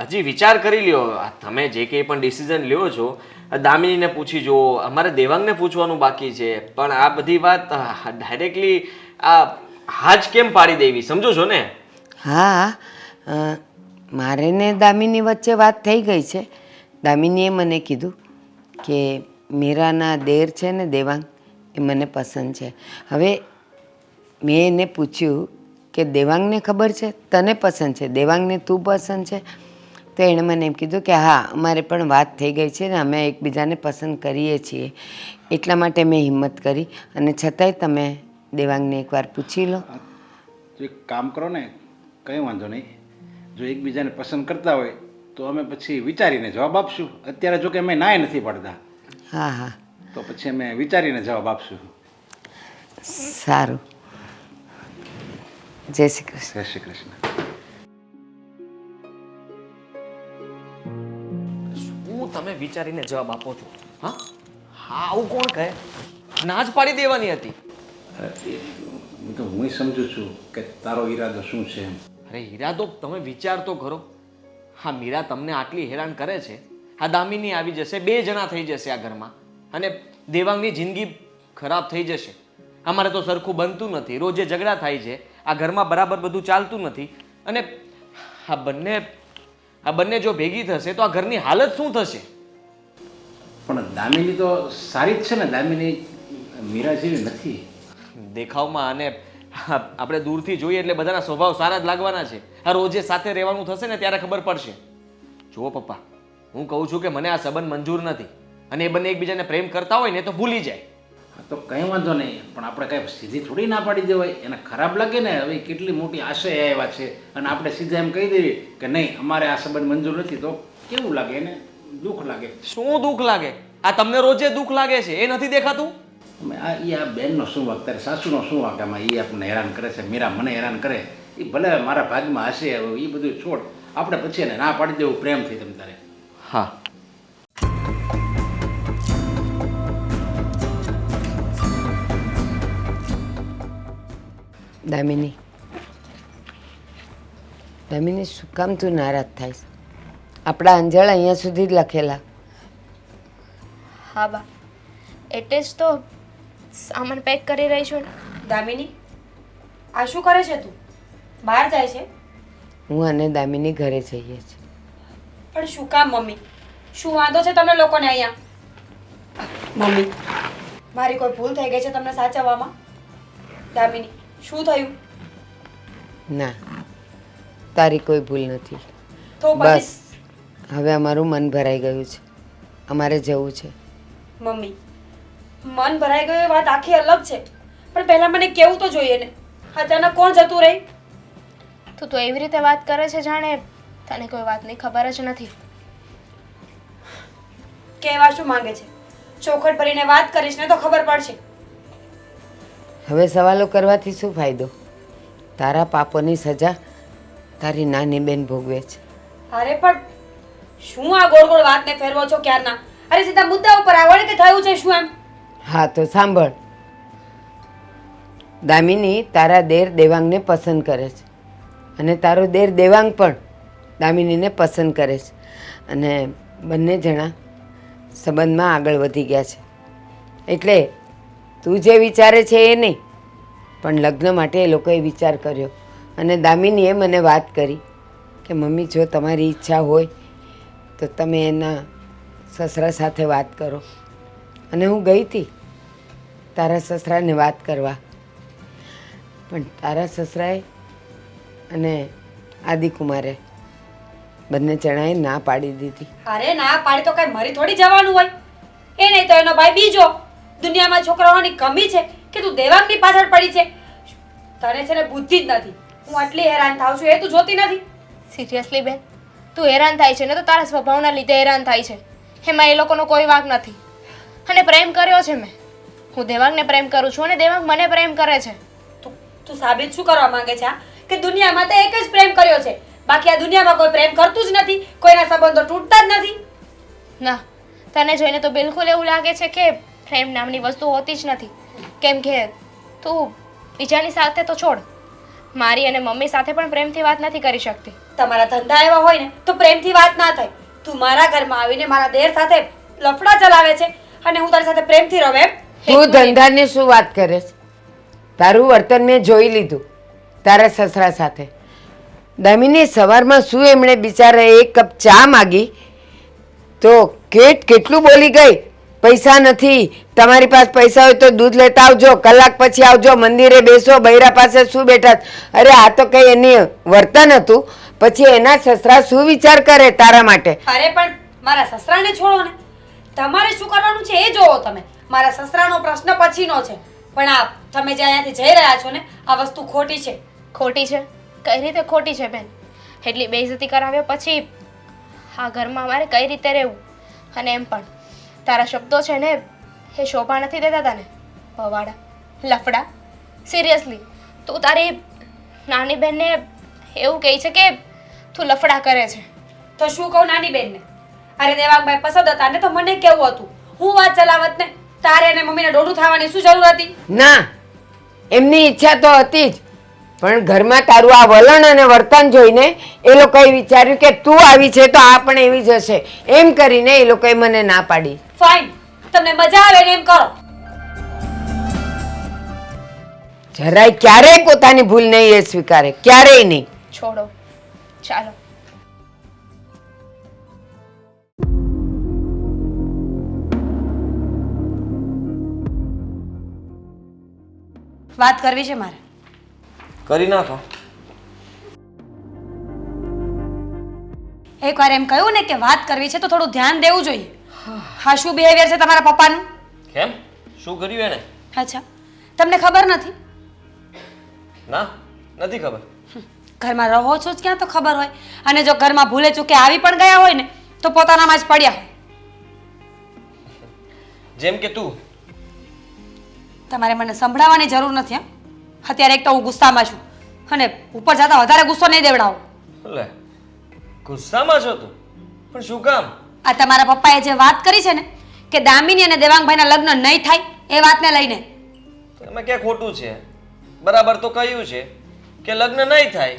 હજી વિચાર કરી લ્યો, તમે જે કંઈ પણ ડિસિઝન લ્યો છો દામિનીને પૂછી જુઓ, અમારે દેવાંગને પૂછવાનું બાકી છે, પણ આ બધી વાત ડાયરેક્ટલી હા જ કેમ પાડી દેવી, સમજો છો ને? હા, મારે ને દામિની વચ્ચે વાત થઈ ગઈ છે. દામિનીએ મને કીધું કે મીરાના દેર છે ને દેવાંગ, એ મને પસંદ છે. હવે મેં એને પૂછ્યું કે દેવાંગને ખબર છે તને પસંદ છે, દેવાંગને તું પસંદ છે? તો એણે મને એમ કીધું કે હા, અમારે પણ વાત થઈ ગઈ છે ને અમે એકબીજાને પસંદ કરીએ છીએ, એટલા માટે મેં હિંમત કરી, અને છતાંય તમે દેવાંગને એકવાર પૂછી લો. તો એક કામ કરો ને, કંઈ વાંધો નહીં, જો એકબીજાને પસંદ કરતા હોય તો અમે પછી વિચારીને જવાબ આપશું. અત્યારે જો કે અમે નાય નથી પડતા. હા હા, તો પછી અમે વિચારીને જવાબ આપશું. સારું. જય શ્રી કૃષ્ણ. જય શ્રી કૃષ્ણ. શું તમે વિચારીને જવાબ આપો છો? હા હા, આવું કોણ કહે? ના જ પાડી દેવાની હતી. હું તો હું સમજુ છું કે તારો ઈરાદો શું છે એમ. અરે ઈરાદો તમે વિચાર તો કરો. હા, મીરા તમને આટલી હેરાન કરે છે, આ દામિની આવી જશે, બે જણા થઈ જશે આ ઘરમાં, અને દેવાંગની જિંદગી ખરાબ થઈ જશે. અમારે તો સરખું બનતું નથી, રોજે ઝઘડા થાય છે, આ ઘરમાં બરાબર બધું ચાલતું નથી, અને આ બંને જો ભેગી થશે તો આ ઘરની હાલત શું થશે? પણ દામિની તો સારી જ છે ને, દામિની મીરા જેવી નથી. દેખાવમાં અને આપણે દૂરથી જોઈએ એટલે બધાના સ્વભાવ સારા જ લાગવાના છે. આ રોજે સાથે રહેવાનું થશે ને ત્યારે ખબર પડશે. જુઓ પપ્પા, હું કહું છું કે મને આ સંબંધ મંજૂર નથી, અને એ બંને એકબીજાને પ્રેમ કરતા હોય ને તો ભૂલી જાય. હા, તો કંઈ વાંધો નહીં, પણ આપણે કાંઈ સીધી થોડી ના પાડી દેવાય. એને ખરાબ લાગે ને, હવે કેટલી મોટી આશય આવ્યા છે અને આપણે સીધા એમ કહી દેવી કે નહીં અમારે આ સંબંધ મંજૂર નથી, તો કેવું લાગે? એને દુઃખ લાગે. શું દુઃખ લાગે? આ તમને રોજે દુઃખ લાગે છે, એ નથી દેખાતું? આ બેનનો શું વાંક, તારે સાસુનો શું વાંક? આમાં એ આપણને હેરાન કરે છે, મીરા મને હેરાન કરે, એ ભલે મારા ભાગમાં હશે, એ બધું છોડ, આપણે પછી એને ના પાડી દેવું પ્રેમથી તમ તારે. હા, દામિની, દામિની શું કામ તું નારાજ થાય છે? આપણા અંજળ અહીંયા સુધી જ લખેલા. હા બા, એટલે જ તો સામાન પેક કરી રહી છું ને. દામિની, આ શું કરે છે તું? બહાર જાય છે? હું અને દામિની ઘરે જઈએ છીએ. પણ શું કામ મમ્મી? શું વાંધો છે તમને લોકોને અહીંયા? મમ્મી, મારી કોઈ ભૂલ થઈ ગઈ છે તમને સાચવવામાં? દામિની, શું થયું? ના, તારી કોઈ ભૂલ નથી. તો બસ પછી હવે અમારું મન ભરાઈ ગયું છે, અમારે જવું છે. મમ્મી, મન ભરાઈ ગયું એ વાત આખી અલગ છે, પણ પહેલા મને કેવું તો જોઈએ ને. અચાનક કોણ જતું રહી? તું તો એવી રીતે વાત કરે છે જાણે તને કોઈ વાતની ખબર જ નથી. કહેવા શું માંગે છે? ચોખટ ભરીને વાત કરીશ ને તો ખબર પડશે. હવે સવાલો કરવાથી શું ફાયદો? તારા પાપોની સજા તારી નાની બેન ભોગવે છે. અરે પણ શું આ ગોળ ગોળ વાતને ફેરવો છો ક્યારના? અરે સીધા મુદ્દા ઉપર આવો ને કે થયું છે શું એમ? હા તો સાંભળ, દામિની તારા દેર દેવાંગને પસંદ કરે છે અને તારો દેર દેવાંગ પણ દામિનીને પસંદ કરે છે અને બંને જણા સંબંધમાં આગળ વધી ગયા છે. એટલે તું જે વિચારે છે એ નહીં, પણ લગ્ન માટે એ લોકોએ વિચાર કર્યો અને દામિનીએ મને વાત કરી કે મમ્મી જો તમારી ઈચ્છા હોય તો તમે એના સસરા સાથે વાત કરો. અને હું ગઈ હતી તારા સસરાને વાત કરવા, પણ તારા સસરાએ અને આદિકુમારે બંને જણાએ ના પાડી દીધી. અરે ના પાડી તો કઈ મરી થોડી જવાનું હોય. એ નહીં તો એનો ભાઈ બીજો. દુનિયામાં છોકરાઓની કમી છે કે તું દેવાંગની પાછળ પડી છે? તને છે ને બુદ્ધિ જ નથી. હું આટલી હેરાન થાઉં છું એ તું જોતી નથી? સિરિયસલી બેન, તું હેરાન થાય છે ને તો તારા સ્વભાવના લીધે હેરાન થાય છે. એમાં એ લોકોનો કોઈ વાંક નથી. અને પ્રેમ કર્યો છે મેં. હું દેવાંગને પ્રેમ કરું છું અને દેવાંગ મને પ્રેમ કરે છે. તું સાબિત શું કરવા માંગે છે? કે દુનિયામાં તો એક જ પ્રેમ કર્યો છે, બાકી આ દુનિયામાં કોઈ પ્રેમ કરતું જ નથી, કોઈના સંબંધો તૂટતા જ નથી. ના, તને જોઈને તો બિલકુલ એવું લાગે છે કે પ્રેમ નામની વસ્તુ હોતી જ નથી. કેમ કે તું બીજાની સાથે તો છોડ, મારી અને મમ્મી સાથે પણ પ્રેમથી વાત નથી કરી શકતી. તમારા ધંધા એવા હોય ને તો પ્રેમથી વાત ના થાય. તું મારા ઘરમાં આવીને મારા દેર સાથે લફડા ચલાવે છે અને હું તારી સાથે પ્રેમથી રહું એમ? તું ધંધાની શું વાત કરે છે? તારું વર્તન મેં જોઈ લીધું તારા સસરા સાથે. દામિની સવારમાં શું એમણે બિચારા એક કપ ચા માગી તો કેટલું બોલી ગઈ, પૈસા નથી, તમારી પાસે પૈસા હોય તો દૂધ લેતા આવજો, કલાક પછી આવજો, મંદિરે બેસો, બૈરા પાસે શું બેઠા. અરે આ તો કઈ એની વર્તન હતું. પછી એના સસરા શું વિચાર કરે તારા માટે? અરે પણ મારા સસરાને છોડો ને, તમારે શું કરવાનું છે એ જોવો તમે. મારા સસરાનો પ્રશ્ન પછીનો છે, પણ આ તમે જે અહીંયાથી જઈ રહ્યા છો ને આ વસ્તુ ખોટી છે. ખોટી છે? કઈ રીતે ખોટી છે બેન? એટલી બેઇજ્જતી કરાવ્યા પછી આ ઘરમાં અમારે કઈ રીતે રહેવું? અને એમ પણ તારા શબ્દો છે ને એ શોભા નથી દેતા તને. ભવાડા, લફડા. સિરિયસલી તું તારી નાની બેનને એવું કહે છે કે તું લફડા કરે છે? તો શું કહું નાની બેનને? અરે દેવાંગભાઈ પસંદ હતા ને તો મને કેવું હતું, હું વાત ચલાવત ને. તારે અને મમ્મીને દોઢું થવાની શું જરૂર હતી? ના, એમની ઈચ્છા તો હતી જ, પણ ઘરમાં તારું આ વલણ અને વર્તન જોઈને એ લોકોએ વિચાર્યું કે તું આવી છે તો આ પણ એવી જ હશે, એમ કરીને એ લોકોએ મને ના પાડી. ફાઇન, તમને મજા આવે ને એમ કરો. જરાય ક્યારેય પોતાની ભૂલ નહીં એ સ્વીકારે, ક્યારેય નહીં. છોડો, ચાલો. વાત કરવી છે મારે. કરી નાખો. એકવાર એમ કહ્યું ને કે વાત કરવી છે તો થોડું ધ્યાન દેવું જોઈએ. હા, શું બિહેવિયર છે તમારા પપ્પાનું? કેમ? શું કર્યું એને? અચ્છા, તમને ખબર નથી? ના, નથી ખબર. ઘરમાં રહો છો જ ક્યાં તો ખબર હોય. અને જો ઘરમાં ભૂલે ચૂકે આવી પણ ગયા હોય ને તો પોતાનામાં જ પડ્યા હોય. જેમ કે તું. તમારે મને સંભળાવવાની જરૂર નથી. અત્યારે એક તો હું ગુસ્સામાં છું અને ઉપર જતા વધારે ગુસ્સો નહીં દેવડાવો. લે, ગુસ્સામાં છો તું? પણ શું કામ? આ તમારા પપ્પાએ જે વાત કરી છે ને કે દામિની અને દેવાંગભાઈના લગ્ન નહીં થાય એ વાતને લઈને. તો એમાં ક્યાં ખોટું છે? બરાબર તો કહ્યું છે કે લગ્ન નહીં થાય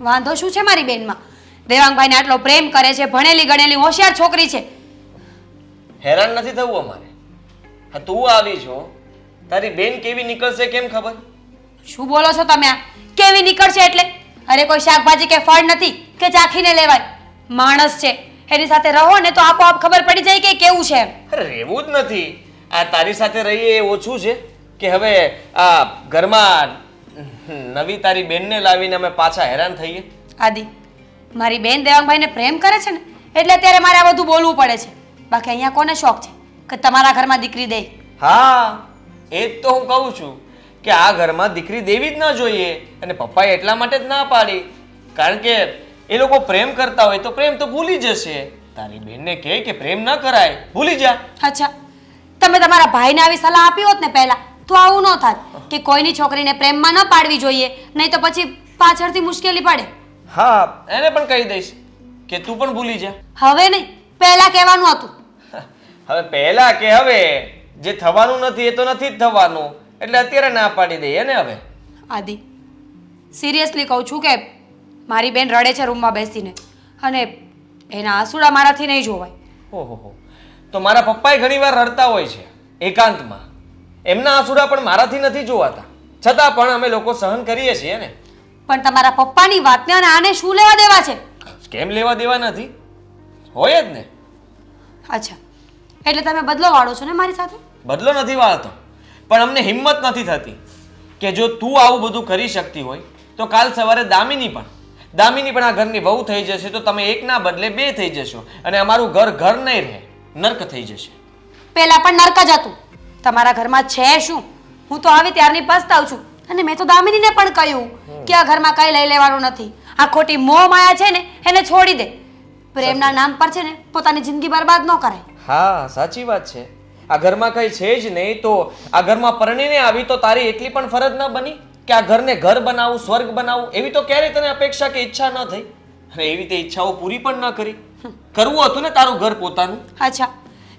વાંધો શું છે મારી બેનમાં? દેવાંગભાઈને આટલો પ્રેમ કરે છે, ભણેલી ગણેલી હોશિયાર છોકરી છે. હેરાન નથી થવું અમારે. હા, તું આવી છો, તારી બેન કેવી નીકળશે કેમ ખબર? શું બોલો છો તમે? આ કેવી નીકળશે એટલે? અરે કોઈ શાકભાજી કે ફળ નથી કે ચાખીને લેવાય. માણસ છે, એની સાથે રહો ને તો આપોઆપ ખબર પડી જાય કે કેવું છે એમ. અરે રહેવું જ નથી. આ તારી સાથે રહીએ એ ઓછું છે કે હવે આ ઘરમાં નવી તારી બેનને લાવીને અમે પાછા હેરાન થઈએ? આદિ, મારી બેન દેવાંગભાઈને પ્રેમ કરે છે ને એટલે અત્યારે મારે આ બધું બોલવું પડે છે. બાકી અહીંયા કોને શોખ છે કે તમારા ઘરમાં દીકરી દે? હા, એ જ તો હું કહું છું કે આ ઘરમાં દીકરી દેવી જ ન જોઈએ. અને પપ્પાએ એટલા માટે જ ના પાડી, કારણ કે એ લોકો પ્રેમ કરતા હોય તો પ્રેમ તો ભૂલી જશે. તારી બેનને કહે કે પ્રેમ ન કરાય, ભૂલી જા. અચ્છા, તમે તમારા ભાઈને આવી સલાહ આપી હોત ને પહેલા તો આવું ન થાત કે કોઈની છોકરીને પ્રેમમાં ન પાડવી જોઈએ, નહીં તો પછી પાછળથી મુશ્કેલી પડે. હા, એને પણ કહી દઈશ કે તું પણ ભૂલી જા. હવે નહીં, પહેલા કહેવાનું હતું. હવે પહેલા કે હવે જે થવાનું નથી એ તો નથી જ થવાનું, એટલે અત્યારે ના પાડી દઈએ ને. હવે આદિ, સિરિયસલી કહું છું કે મારી બેન રડે છે રૂમમાં બેસીને, અને એના આંસુડા મારાથી નહીં જોવાય. ઓહો, તો મારા પપ્પાએ ઘણીવાર રડતા હોય છે એકાંતમાં. એમના આંસુડા પણ મારાથી નથી જોવાતા, છતાં પણ અમે લોકો સહન કરીએ છીએ ને. પણ તમારા પપ્પાની વાતને અને આને શું લેવા દેવા છે? કેમ લેવા દેવા નથી? હોય જ ને. અચ્છા, એટલે તમે બદલો વાળો છો ને મારી સાથે? બદલો નથી વાળતો, પણ અમને હિંમત નથી થતી કે જો તું આવું બધું કરી શકતી હોય તો કાલ સવારે દામિની પણ આ ઘરની વહુ થઈ જશે તો તમે એકના બદલે બે થઈ જશો, અને અમારું ઘર ઘર નહીં રહે, નર્ક થઈ જશે. પહેલા પણ નર્ક જ હતું. તમારા ઘરમાં છે શું? હું તો આવી ત્યારની પસ્તાવ છું, અને મેં તો દામિનીને પણ કહ્યું કે આ ઘરમાં કઈ લઈ લેવાનું નથી. આ ખોટી મોહ માયા છે ને એને છોડી દે. પ્રેમના નામ પર છે ને પોતાની જિંદગી બરબાદ ન કરાય. હા, સાચી વાત છે. આ ઘરમાં કઈ છે જ નહીં તો આ ઘરમાં પરણીને આવી તો તારી એટલી પણ ફરજ ન બની કે આ ઘરને ઘર બનાવું, સ્વર્ગ બનાવું? એવી તો ક્યારેય તને અપેક્ષા કે ઈચ્છા ન થઈ, અને એવી તે ઈચ્છાઓ પૂરી પણ ન કરી. કરવું હતું ને તારું ઘર પોતાનું. અચ્છા,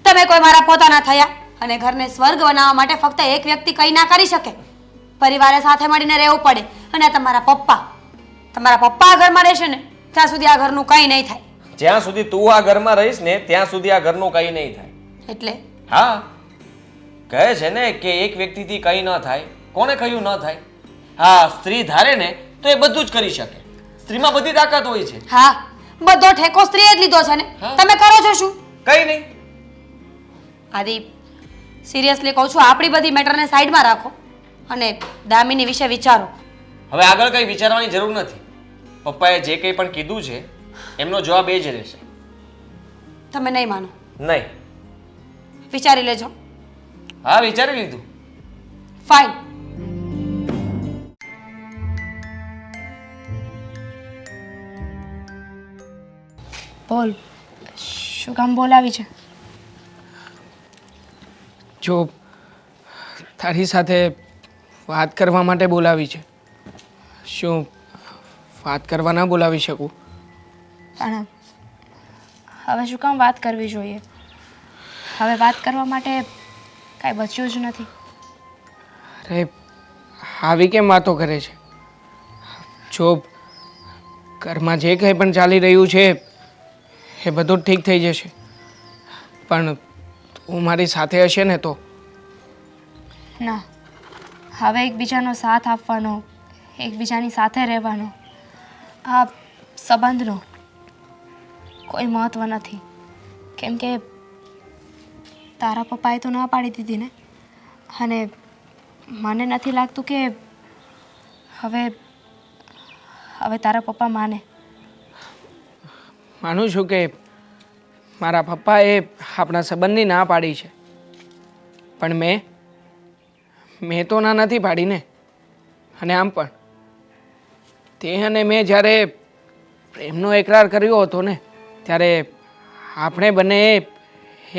તમે કોઈ મારા પોતાના થયા, અને ઘરને સ્વર્ગ બનાવવા માટે ફક્ત એક વ્યક્તિ કંઈ ના કરી શકે. પરિવારે સાથે મળીને રહેવું પડે. અને તમારા પપ્પા આ ઘરમાં રહેશે ને ત્યાં સુધી આ ઘરનું કંઈ નહીં થાય. જ્યાં સુધી તું આ ઘરમાં રહીશ ને ત્યાં સુધી આ ઘરનું કંઈ નહીં થાય. એટલે હા, કહે છે ને કે એક વ્યક્તિથી કંઈ ન થાય. કોને કહ્યું ન થાય? હા, સ્ત્રી ધારે ને તો એ બધું જ કરી શકે. સ્ત્રીમાં બધી તાકાત હોય છે. હા, બધો ઠેકો સ્ત્રીએ જ લીધો છે ને. હા. તમે કરો છો શું? કંઈ નહીં. આદિ, સિરિયસલી કહું છું, આપણી બધી મેટરને સાઈડમાં રાખો અને દામિની વિશે વિચારો. હવે આગળ કંઈ વિચારવાની જરૂર નથી. પપ્પાએ જે કંઈ પણ કીધું છે એમનો જવાબ એ જ રહેશે. તમે નહીં માનો? નહીં. વિચારી લેજો. હા, વિચારી લીધું. ફાઇન. બોલ, શું કામ બોલાવી છે? જો તારી સાથે વાત કરવા માટે બોલાવી છે. શું વાત કરવા ના બોલાવી શકું? પણ હવે શું કામ વાત કરવી જોઈએ? હવે વાત કરવા માટે કાંઈ બચ્યું જ નથી. અરે આવી કેમ વાતો કરે છે? જો ઘરમાં જે કંઈ પણ ચાલી રહ્યું છે એ બધું જ ઠીક થઈ જશે, પણ તું મારી સાથે હશે ને તો. ના, હવે એકબીજાનો સાથ આપવાનો, એકબીજાની સાથે રહેવાનો, આ સંબંધનો કોઈ મહત્ત્વ નથી. કેમ કે તારા પપ્પાએ તો ના પાડી દીધી ને, અને મને નથી લાગતું કે હવે તારા પપ્પા માને. માનું છું કે મારા પપ્પાએ આપણા સંબંધની ના પાડી છે, પણ મેં તો ના નથી પાડી ને. અને આમ પણ તે અને મેં જ્યારે પ્રેમનો એકરાર કર્યો હતો ને ત્યારે આપણે બંને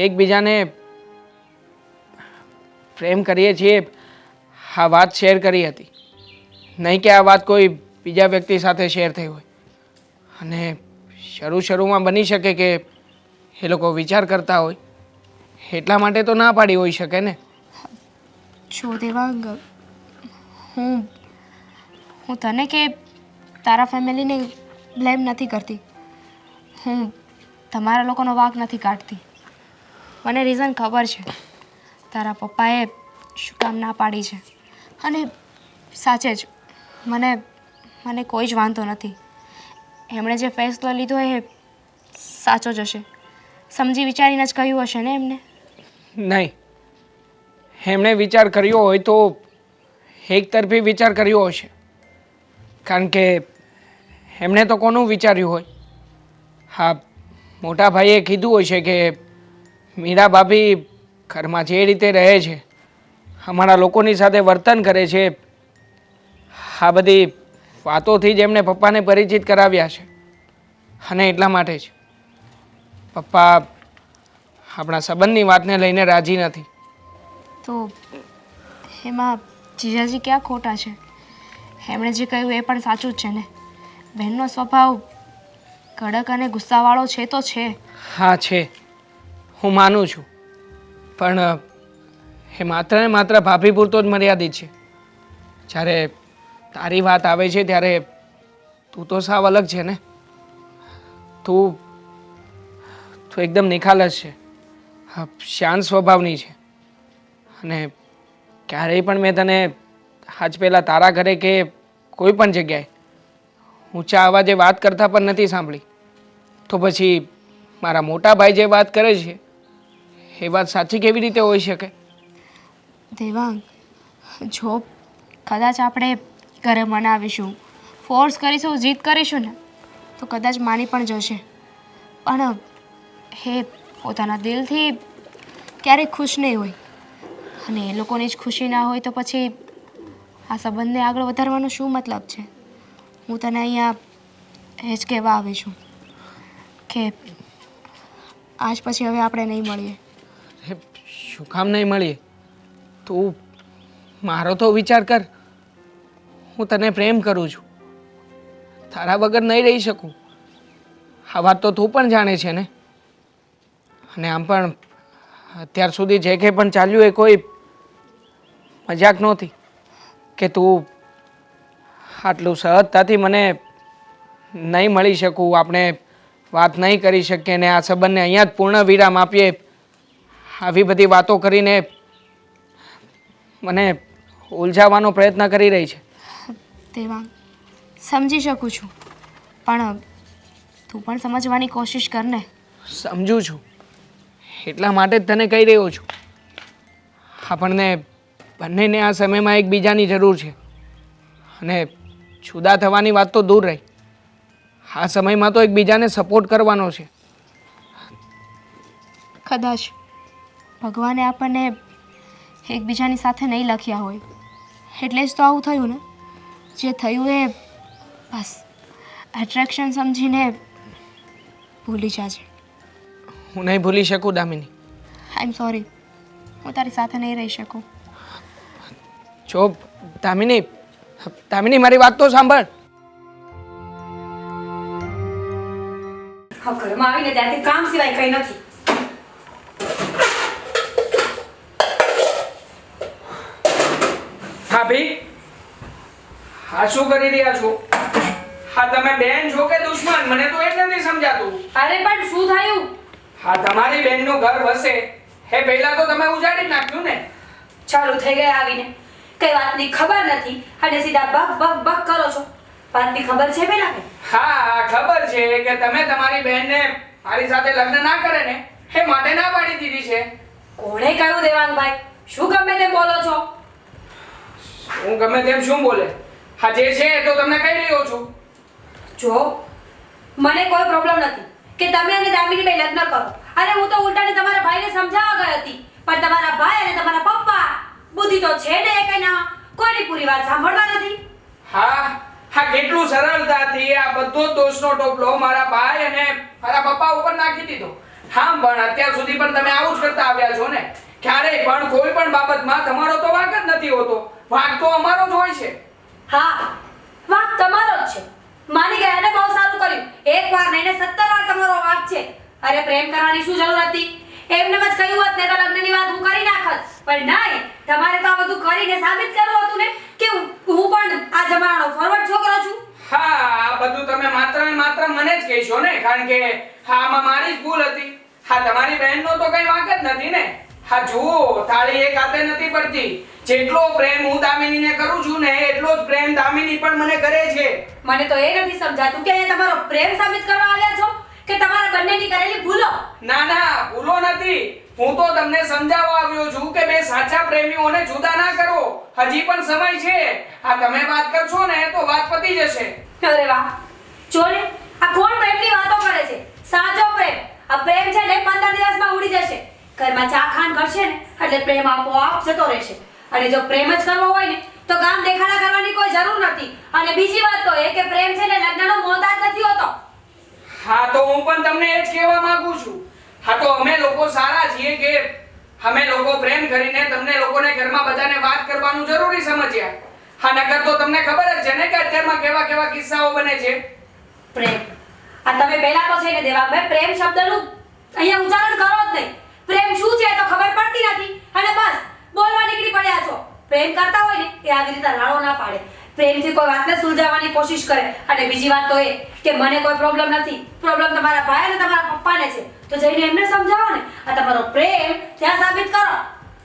એકબીજાને પ્રેમ કરીએ છીએ આ વાત શેર કરી હતી. નહીં કે આ વાત કોઈ બીજા વ્યક્તિ સાથે શેર થઈ હોય. અને શરૂમાં બની શકે કે એ લોકો વિચાર કરતા હોય, એટલા માટે તો ના પાડી હોઈ શકે ને. જો દેવાંગ, હું તને કે તારા ફેમિલીને બ્લેમ નથી કરતી, હું તમારા લોકોનો વાંક નથી કાઢતી. મને રીઝન ખબર છે, તારા પપ્પાએ શું કામ ના પાડી છે. અને સાચે જ મને કોઈ જ વાંધો નથી. એમણે જે ફેસલો લીધો એ સાચો જ હશે. સમજી વિચારીને જ કહ્યું હશે ને એમને? નહીં, એમણે વિચાર કર્યો હોય તો એકતરફી વિચાર કર્યો હશે. કારણ કે એમણે તો કોનું વિચાર્યું હોય? હા, મોટા ભાઈએ કીધું હશે કે મીરા ભાભી ઘરમાં જે રીતે રહે છે, અમારા લોકોની સાથે વર્તન કરે છે, આ બધી વાતોથી જ એમણે પપ્પાને પરિચિત કરાવ્યા છે. અને એટલા માટે જ પપ્પા આપણા સંબંધની વાતને લઈને રાજી નથી. તો એમાં જીજાજી ક્યાં ખોટા છે? એમણે જે કહ્યું એ પણ સાચું જ છે ને. બહેનનો સ્વભાવ કડક અને ગુસ્સાવાળો છે તો છે. હા છે, હું માનું છું, પણ એ માત્ર ને માત્ર ભાભી પૂરતો જ મર્યાદિત છે. જ્યારે તારી વાત આવે છે ત્યારે તું તો સાવ અલગ છે ને. તું એકદમ નિખાલસ છે, શાંત સ્વભાવની છે. અને ક્યારેય પણ મેં તને આજ પહેલાં તારા ઘરે કે કોઈ પણ જગ્યાએ ઊંચા અવાજે વાત કરતા પણ નથી સાંભળી. તો પછી મારા મોટા ભાઈ જે વાત કરે છે એ વાત સાચી કેવી રીતે હોઈ શકે? દેવાંગ, જો કદાચ આપણે ઘરે મનાવીશું, ફોર્સ કરીશું, જીદ કરીશું ને તો કદાચ માની પણ જશે. પણ એ પોતાના દિલથી ક્યારેય ખુશ નહીં હોય. અને એ લોકોની જ ખુશી ના હોય તો પછી આ સંબંધને આગળ વધારવાનો શું મતલબ છે? હું તને અહીંયા એ જ કહેવા આવી છું કે આજ પછી હવે આપણે નહીં મળીએ. શું કામ નહીં મળીએ? તું મારો તો વિચાર કર. હું તને પ્રેમ કરું છું, તારા વગર નહીં રહી શકું. આ વાત તો તું પણ જાણે છે ને. અને આમ પણ અત્યાર સુધી જે કંઈ પણ ચાલ્યું એ કોઈ મજાક નહોતી કે તું આટલું સહજતાથી મને નહીં મળી શકું, આપણે વાત નહીં કરી શકીએ ને આ સંબંધને અહીંયા જ પૂર્ણ વિરામ આપીએ. આવી બધી વાતો કરીને મને ઉલઝાવવાનો પ્રયત્ન કરી રહી છે. દેવાંગ, સમજી શકું છું, પણ તું પણ સમજવાની કોશિશ કર ને. સમજું છું, એટલા માટે જ તને કહી રહ્યો છું. આપણને બંનેને આ સમયમાં એકબીજાની જરૂર છે. અને જુદા થવાની વાત તો દૂર રહી, આ સમયમાં તો એકબીજાને સપોર્ટ કરવાનો છે. કદાચ ભગવાને આપણને એકબીજાની સાથે નહીં લખ્યા હોય એટલે જ તો આવું થયું ને. જે થયું એ બસ એટ્રેક્શન સમજીને ભૂલી જાજે. હું નહીં ભૂલી શકું દામિની. આઈ એમ સોરી, હું તારી સાથે નહીં રહી શકું. જો દામિની, દામિની મારી વાત તો સાંભળ. હા, ઘરમાં આવીને ત્યારથી કામ સિવાય કંઈ નથી. ભાભી, હા શું કરી રહ્યા છો? હા તમે બેન છો કે દુશ્મન? મને તો એ જ નથી સમજાતું. અરે પણ શું થયું? હા તમારી બેનનું ઘર વસે એ પહેલા તો તમે ઉજાડી જ નાખ્યું ને. ચાલુ થઈ ગયા આવીને કઈ વાતની ખબર નથી અને સીધા બક બક બક કરો છો. વાતની ખબર છે પેલા કે? હા ખબર છે કે તમે તમારી બહેનને મારી સાથે લગ્ન ના કરે ને એ માટે ના પાડી દીધી છે. કોણે કહ્યું દેવાંગભાઈ? શું ગમે તેમ બોલો છો? હું ગમે તેમ શું બોલે? હા જે છે એ તો તમને કહી રહ્યો છું. જો મને કોઈ પ્રોબ્લેમ નથી કે તમે અને દામિની ભાઈ લગ્ન કરો. અને હું તો ઉલટાની તમારા ભાઈને સમજાવવા ગઈ હતી, પણ તમારા ભાઈ અને તમારા પપ્પા બુદ્ધિ તો છે ને એ કઈ ના કોઈની પૂરી વાત સાંભળવા નથી. હા હા કેટલું સરળતાથી આ બધો દોષનો ટોપલો મારા ભાઈ અને મારા પપ્પા ઉપર નાખી દીધો. હા પણ અત્યાર સુધી પણ તમે આવું જ કરતા આવ્યા છો ને. ક્યારેય પણ કોઈ પણ બાબતમાં તમારો તો વાંક જ નથી હોતો, વાંક તો અમારો જ હોય છે. હા, વાંક તમારો જ છે. માની ગયા ને બહુ સારું કર્યું. એક વાર નહીં ને 17 વાર તમારો વાંક છે. અરે પ્રેમ કરવાની શું જરૂર હતી? એમને જ કહ્યું હોત ને તો લગ્નની વાત હું કરી નાખત. પણ નહીં, તમારે તો આ બધું કરીને સાબિત કરવું હતું ને કે હું પણ આ જમાનાનો ફોરવર્ડ છોકરો છું. હા, આ બધું તમે માત્ર ને માત્ર મને જ કહેશો ને, કારણ કે હા આમાં મારી જ ભૂલ હતી. હા, તમારી બહેનનો તો કઈ વાંક જ નથી ને. હા જુઓ, થાળી એક હાથે નથી પડતી. જેટલો પ્રેમ હું દામિનીને કરું છું ને એટલો જ પ્રેમ દામિની પણ મને કરે છે. મને તો એ નથી સમજાતું કે અહીંયા તમારો પ્રેમ સાબિત કરવા આવ્યા છો કે તમારા બંનેની કરેલી ભૂલો. ના ના, ભૂલો નથી. હું તો તમને સમજાવવા આવ્યો છું કે બે સાચા પ્રેમીઓને જુદા ના કરો. હજી પણ સમય છે. આ તમે વાત કરશો ને તો વાત પતી જશે. અરે વાહ, જો ને આ કોણ પ્રેમની વાતો કરે છે? સાચો પ્રેમ, આ પ્રેમ છે ને 15 દિવસમાં ઉડી જશે. ઘરમાં ચા ખાન કરશે ને એટલે પ્રેમ આપોઆપ જતો રહેશે. અને જો પ્રેમ જ કરવો હોય ને તો ગામ દેખાડા કરવાની કોઈ જરૂર નથી. અને બીજી વાત તો એ કે પ્રેમ છે ને લગ્નનો મોહતાજ નથી હોતો. હા, તો હું પણ તમને એ જ કહેવા માંગુ છું. હા, તો અમે લોકો સારા છીએ કે અમે લોકો પ્રેમ કરીને તમને લોકોને ઘરમાં બધાને વાત કરવાનું જરૂરી સમજ્યા. હા, નકર તો તમને ખબર જ છે ને કે અત્યારમાં કેવા કેવા કિસ્સાઓ બને છે. પ્રેમ, આ તમે પહેલા તો છે ને દેવાભાઈ પ્રેમ શબ્દનું અહીંયા ઉચ્ચારણ કરો જ નહીં. પ્રેમ શું છે તો ખબર પડતી નથી અને બસ બોલવા નીકળી પડ્યા છો. પ્રેમ કરતા હોય ને એ આવી રીતે રાળો ના પાડે. પ્રેમથી કોઈ વાતને સુલઝાવવાની કોશિશ કરે. અને બીજી વાત તો એ કે મને કોઈ પ્રોબ્લેમ નથી, પ્રોબ્લેમ તમારા ભાઈ અને તમારા પપ્પાને છે. તો જઈને એમને સમજાવો ને. આ તમારો પ્રેમ ત્યાં સાબિત કરો.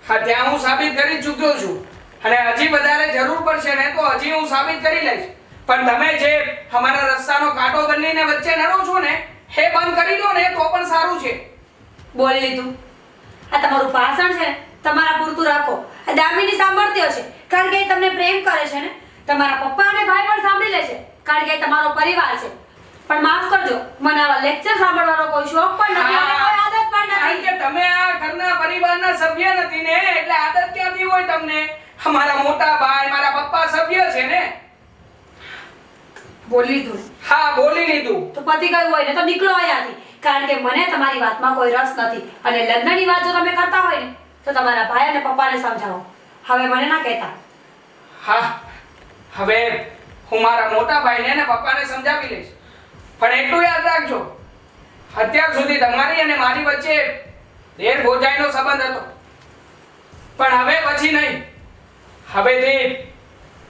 હા, ત્યાં હું સાબિત કરી ચૂક્યો છું. અને હજી વધારે જરૂર પડશે ને તો હજી હું સાબિત કરી લઈશ. પણ તમે જે અમારા રસ્તાનો કાંટો બનીને વચ્ચે નડો છો ને એ બંધ કરી દો ને તો પણ સારું છે. બોલી લીધું. આ તમારું ભાષણ છે તમારા પૂરતું રાખો. આ દામિની સાંભળતી હશે કારણ કે એ તમને પ્રેમ કરે છે ને. તમારા પપ્પા અને ભાઈ પણ સાંભળી લેશે કારણ કે એ તમારો પરિવાર છે. પણ માફ કરજો, મને આવા લેક્ચર સાંભળવાનો કોઈ શોખ પણ નથી અને કોઈ આદત પણ કારણ નથી. કે તમે આ ઘરના પરિવારના સભ્ય નથી ને એટલે આદત ક્યાંથી હોય તમને? અમારા મોટા ભાઈ મારા પપ્પા સભ્ય છે ને. બોલી લીધું. હા, બોલી લીધું. તો પતિ ગયું હોય ને તો નીકળો અહીંયાથી કારણ કે મને તમારી વાતમાં કોઈ રસ નથી. અને લગ્નની વાત જો તમે કરતા હોય ને તો તમારા ભાઈ અને પપ્પાને સમજાવો. હવે મને ના કહેતા. હા, હવે હું મારા મોટા ભાઈને અને પપ્પાને સમજાવી લઈશ. પણ એટલું યાદ રાખજો, અત્યાર સુધી તમારી અને મારી વચ્ચે દેર ભોજાઈનો સંબંધ હતો. પણ હવે પછી નહીં. હવેથી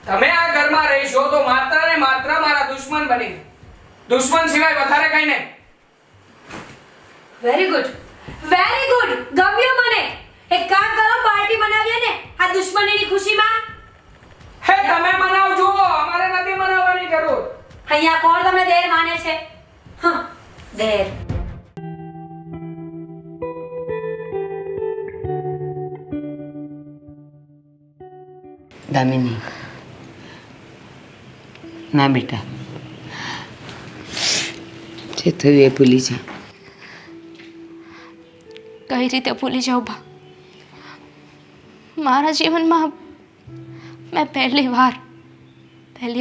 તમે આ ઘરમાં રહેશો તો માત્ર ને માત્ર મારા દુશ્મન બની. દુશ્મન સિવાય વધારે કંઈ નહીં. Very good, very good. ગમ્યું મને. એક કામ કરો, પાર્ટી બનાવીએ ને આ દુશ્મનીની ખુશીમાં. હે, તમે મનાવજો, અમારે નથી મનાવવાની જરૂર. અહીંયા કોણ તમને દેર માને છે? દેર. દામિની, ના બેટા, જે થયું એ ભૂલી જા. કઈ રીતે ભૂલી જાઉં બા? મારા જીવનમાં મેં પહેલી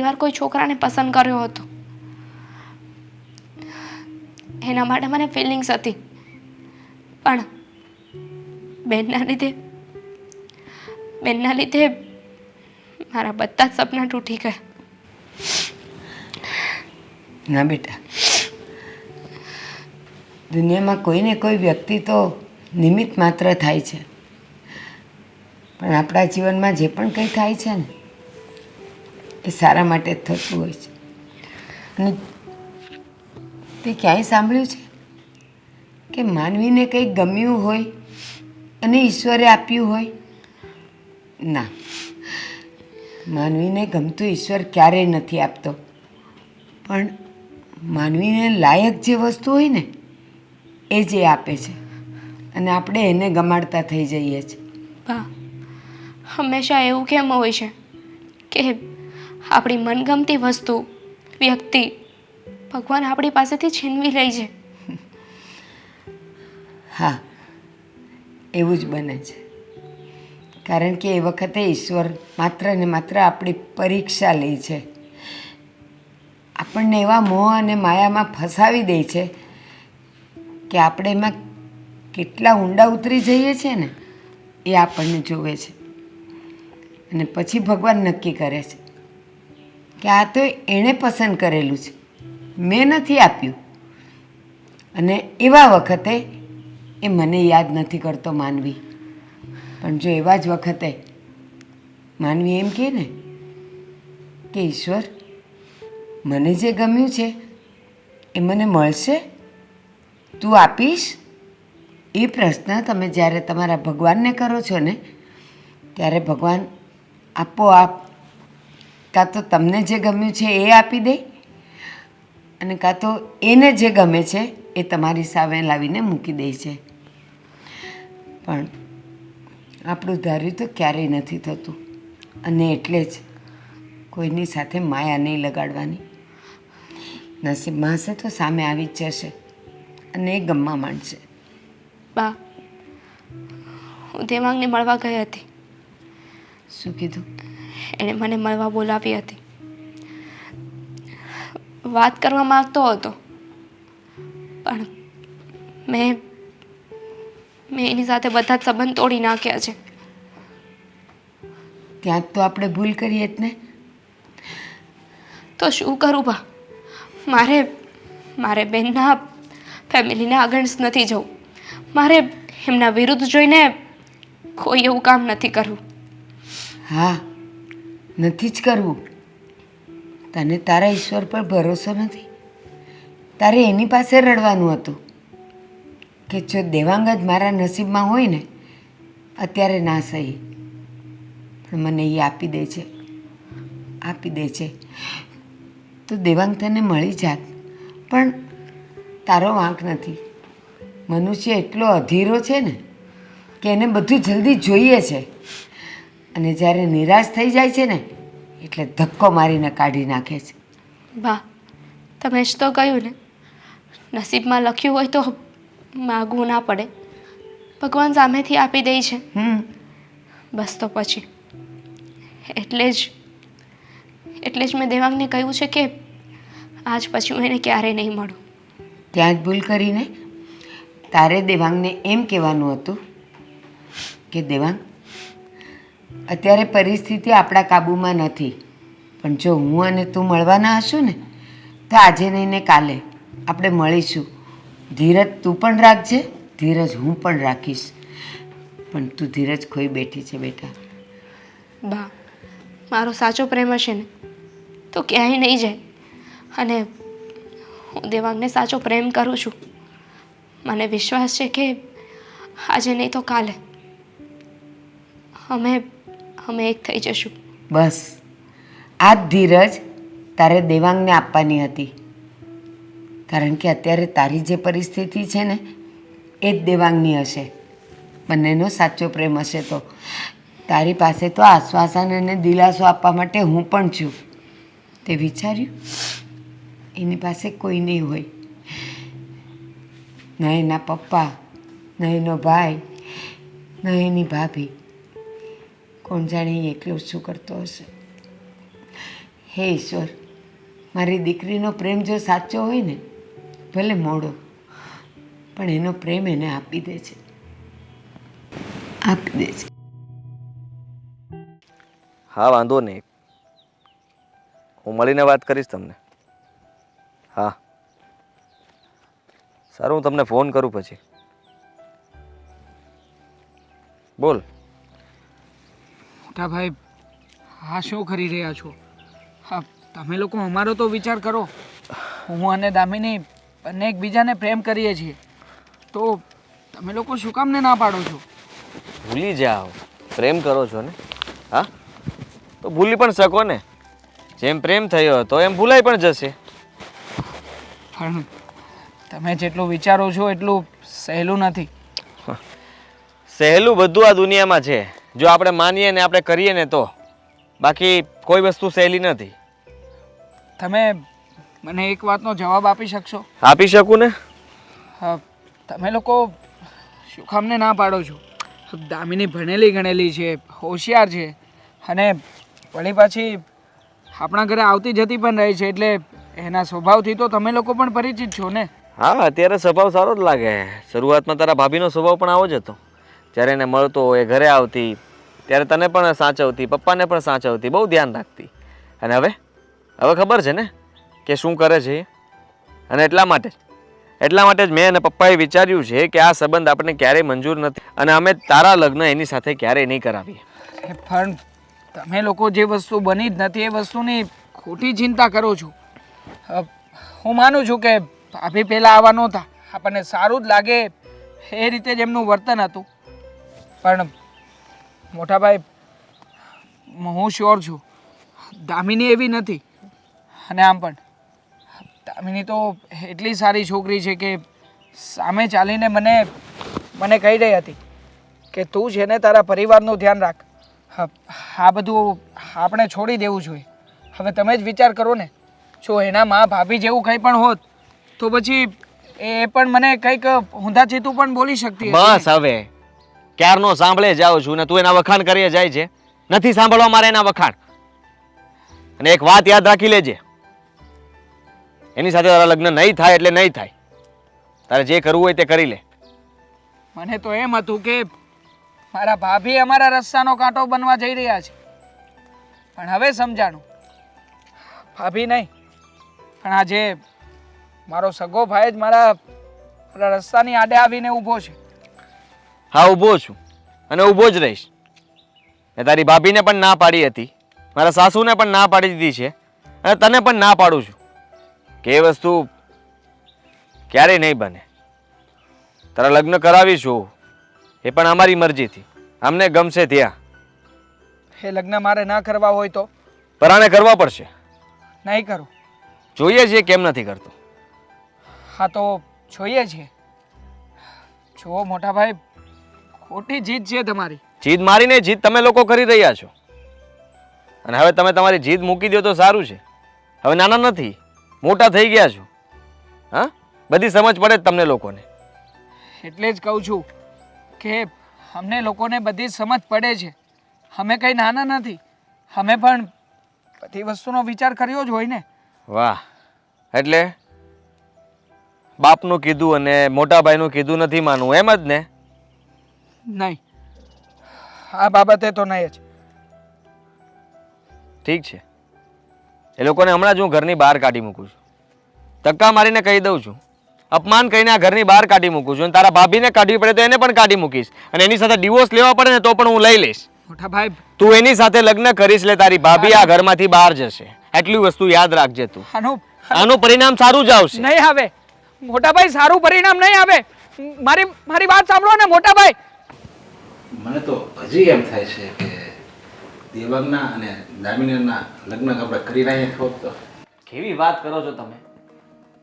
વાર કોઈ છોકરાને પસંદ કર્યો હતો. એના માટે મને ફિલિંગ્સ હતી. પણ બેનના લીધે મારા બધા જ સપના તૂટી ગયા. ના બેટા, દુનિયામાં કોઈને કોઈ વ્યક્તિ તો નિમિત્ત માત્ર થાય છે. પણ આપણા જીવનમાં જે પણ કંઈ થાય છે ને એ સારા માટે જ થતું હોય છે. અને તે ક્યાંય સાંભળ્યું છે કે માનવીને કંઈક ગમ્યું હોય અને ઈશ્વરે આપ્યું હોય? ના, માનવીને ગમતું ઈશ્વર ક્યારેય નથી આપતો. પણ માનવીને લાયક જે વસ્તુ હોય ને એ જે આપે છે અને આપણે એને ગમાડતા થઈ જઈએ છીએ. બા, હંમેશા એવું કેમ હોય છે કે આપણી મનગમતી વસ્તુ, વ્યક્તિ ભગવાન આપણી પાસેથી છીનવી લે છે? હા, એવું જ બને છે. કારણ કે એ વખતે ઈશ્વર માત્ર ને માત્ર આપણી પરીક્ષા લે છે. આપણને એવા મોહ અને માયામાં ફસાવી દે છે કે આપણે એમાં કેટલા ઊંડા ઉતરી જઈએ છીએ ને એ આપણને જોવે છે. અને પછી ભગવાન નક્કી કરે છે કે આ તો એણે પસંદ કરેલું છે, મેં નથી આપ્યું. અને એવા વખતે એ મને યાદ નથી કરતો માનવી. પણ જો એવા જ વખતે માનવી એમ કહે ને કે ઈશ્વર મને જે ગમ્યું છે એ મને મળશે? તું આપીશ? એ પ્રશ્ન તમે જ્યારે તમારા ભગવાનને કરો છો ને ત્યારે ભગવાન આપોઆપ કાં તો તમને જે ગમ્યું છે એ આપી દે અને કાં તો એને જે ગમે છે એ તમારી સામે લાવીને મૂકી દે છે. પણ આપણું ધાર્યું તો ક્યારેય નથી થતું અને એટલે જ કોઈની સાથે માયા નહીં લગાડવાની. નસીબમાં હશે તો સામે આવી જ જશે અને એ ગમવા માંડશે. બા, હું દેવાંગને મળવા ગઈ હતી. શું કીધું? એણે મને મળવા બોલાવી હતી. વાત કરવા માંગતો હતો પણ મેં એની સાથે બધા જ સંબંધ તોડી નાખ્યા છે. ત્યાં જ તો આપણે ભૂલ કરીએ જ ને. તો શું કરું બા? મારે બેનના ફેમિલીના અગેન્સ્ટ નથી જવું. મારે એમના વિરુદ્ધ જોઈને કોઈ એવું કામ નથી કરવું. હા, નથી જ કરવું. તને તારા ઈશ્વર પર ભરોસો નથી. તારે એની પાસે રડવાનું હતું કે જો દેવાંગ જ મારા નસીબમાં હોય ને અત્યારે ના સહી, પણ મને એ આપી દે છે તો દેવાંગ તને મળી જાત. પણ તારો વાંક નથી. મનુષ્ય એટલો અધીરો છે ને કે એને બધું જલ્દી જોઈએ છે અને જ્યારે નિરાશ થઈ જાય છે ને એટલે ધક્કો મારીને કાઢી નાખે છે. બા, તમે જ તો કહ્યું ને, નસીબમાં લખ્યું હોય તો માગવું ના પડે, ભગવાન સામેથી આપી દે છે. બસ તો પછી એટલે જ મેં દેવાંગને કહ્યું છે કે આજ પછી હું એને ક્યારેય નહીં મળું. ત્યાં જ ભૂલ કરીને તારે દેવાંગને એમ કહેવાનું હતું કે દેવાંગ, અત્યારે પરિસ્થિતિ આપણા કાબૂમાં નથી, પણ જો હું અને તું મળવાના હશું ને તો આજે નહીં ને કાલે આપણે મળીશું. ધીરજ તું પણ રાખજે, ધીરજ હું પણ રાખીશ. પણ તું ધીરજ ખોઈ બેઠી છે બેટા. બા, મારો સાચો પ્રેમ હશે ને તો ક્યાંય નહીં જાય અને હું દેવાંગને સાચો પ્રેમ કરું છું. મને વિશ્વાસ છે કે આજે નહીં તો કાલે અમે એક થઈ જશું. બસ આ જ ધીરજ તારે દેવાંગને આપવાની હતી, કારણ કે અત્યારે તારી જે પરિસ્થિતિ છે ને એ જ દેવાંગની હશે. બંનેનો સાચો પ્રેમ હશે તો તારી પાસે તો આશ્વાસન અને દિલાસો આપવા માટે હું પણ છું. તે વિચાર્યું? એની પાસે કોઈ નહીં હોય, ન એના પપ્પા, ન એનો ભાઈ, ન એની ભાભી. કોણ જાણે એ એકલો શું કરતો હશે. હે ઈશ્વર, મારી દીકરીનો પ્રેમ જો સાચો હોય ને ભલે મોડો, પણ એનો પ્રેમ એને આપી દે છે. હા, વાંધો નહીં, હું મળીને વાત કરીશ તમને. હા સારું, હું તમને ફોન કરું પછી. બોલ. મોટા ભાઈ, હા શું કરી રહ્યા છો? હા, તમે લોકો અમારો તો વિચાર કરો. હું અને દામિની બંને એકબીજાને પ્રેમ કરીએ છીએ, તો તમે લોકો શું કામ ને ના પાડો છો? ભૂલી જાઓ, પ્રેમ કરો છો ને? હા, તો ભૂલી પણ શકો ને. જેમ પ્રેમ થયો હતો એમ ભૂલાઈ પણ જશે. પણ તમે જેટલું વિચારો છો એટલું સહેલું નથી. સહેલું બધું આ દુનિયામાં છે જો આપણે માનીએ ને આપણે કરીએ ને તો. બાકી કોઈ વસ્તુ સહેલી નથી. તમે મને એક વાતનો જવાબ આપી શકશો? આપી શકું ને. હા, તમે લોકો શું કામને ના પાડો છો? દામિની ભણેલી ગણેલી છે, હોશિયાર છે અને વળી પાછી આપણા ઘરે આવતી જતી પણ રહી છે, એટલે એના સ્વભાવથી તો તમે લોકો પણ પરિચિત છો ને? હા, અત્યારે સ્વભાવ સારો જ લાગે. શરૂઆતમાં તારા ભાભીનો સ્વભાવ પણ આવો જ હતો. જ્યારે એને મળતો એ ઘરે આવતી ત્યારે તને પણ સાચવતી, પપ્પાને પણ સાચવતી, બહુ ધ્યાન રાખતી. અને હવે ખબર છે ને કે શું કરે છે. અને એટલા માટે જ મેં અને પપ્પાએ વિચાર્યું છે કે આ સંબંધ આપણને ક્યારેય મંજૂર નથી અને અમે તારા લગ્ન એની સાથે ક્યારેય નહીં કરાવીએ. પણ તમે લોકો જે વસ્તુ બની જ નથી એ વસ્તુની ખોટી ચિંતા કરો છો. હું માનું છું કે ભાભી પહેલાં આવા નહોતા, આપણને સારું જ લાગે એ રીતે જ એમનું વર્તન હતું. પણ મોટાભાઈ, હું શ્યોર છું દામિની એવી નથી. અને આમ પણ દામિની તો એટલી સારી છોકરી છે કે સામે ચાલીને મને કહી રહી હતી કે તું છે ને તારા પરિવારનું ધ્યાન રાખ. આ બધું આપણે છોડી દેવું જોઈએ. હવે તમે જ વિચાર કરો ને, જો એના મા ભાભી જેવું કંઈ પણ હોત તો પછી એ પણ મને કંઈક ઊંધા ચીતું પણ બોલી શકતી હતી. બસ હવે ક્યારનો સાંભળે જાઉં છું ને તું એના વખાણ કરીએ જાય છે. નથી સાંભળવા મારે એના વખાણ. અને એક વાત યાદ રાખી લેજે, એની સાથે તારા લગ્ન નહીં થાય એટલે નહીં થાય. તારે જે કરવું હોય તે કરી લે. મને તો એમ હતું કે મારા ભાભી અમારા રસ્તાનો કાંટો બનવા જઈ રહ્યા છે, પણ હવે સમજાણું ભાભી નહીં, પણ આજે મારો સગો ભાઈ જ મારા રસ્તાની આડે આવીને ઊભો છે. હા, ઊભો છું અને ઊભો જ રહીશ. મેં તારી ભાભીને પણ ના પાડી હતી, મારા સાસુને પણ ના પાડી દીધી છે અને તને પણ ના પાડું છું કે એ વસ્તુ ક્યારેય નહીં બને. તારા લગ્ન કરાવીશું એ પણ અમારી મરજીથી, અમને ગમશે ત્યાં. એ લગ્ન મારે ના કરવા હોય તો પરાણે કરવા પડશે. નહીં કરું. જોઈએ છીએ કેમ નથી કરતો. હા તો જોઈએ છીએ. જુઓ મોટાભાઈ, ખોટી જીદ છે તમારી. જીદ મારીને જીદ તમે લોકો કરી રહ્યા છો અને હવે તમે તમારી જીદ મૂકી દો તો સારું છે. હવે નાના નથી, મોટા થઈ ગયા છો. હા, બધી સમજ પડે જ તમને લોકોને. એટલે જ કહું છું કે અમને લોકોને બધી સમજ પડે છે. અમે કંઈ નાના નથી, અમે પણ બધી વસ્તુનો વિચાર કર્યો જ હોય ને. વાહ, એટલે બાપનું કીધું અને મોટા ભાઈનું કીધું નથી માનવું, એમ જ ને? નહીં, આ બાબતે તો નહીં જ. ઠીક છે, એ લોકોને હમણાં જ હું ઘરની બહાર કાઢી મૂકું છું. ધક્કા મારીને કહી દઉં છું, અપમાન કહીને આ ઘરની બહાર કાઢી મૂકું છું. અને તારા ભાભીને કાઢવી પડે તો એને પણ કાઢી મૂકીશ અને એની સાથે ડિવોર્સ લેવા પડે ને તો પણ હું લઈ લઈશ. મોટા ભાઈ, તું એની સાથે લગ્ન કરીશ એટલે તારી ભાભી આ ઘરમાંથી બહાર જશે. એટલી વસ્તુ યાદ રાખજે તું. આનું પરિણામ સારું જ આવશે. નહીં આવે મોટાભાઈ, સારું પરિણામ નહીં આવે. મારી વાત સાંભળો ને મોટાભાઈ. મને તો હજી એમ થાય છે કે દેવાંગના અને દામિનીના લગ્ન આપણે કરી રહ્યા હોત તો. કેવી વાત કરો છો તમે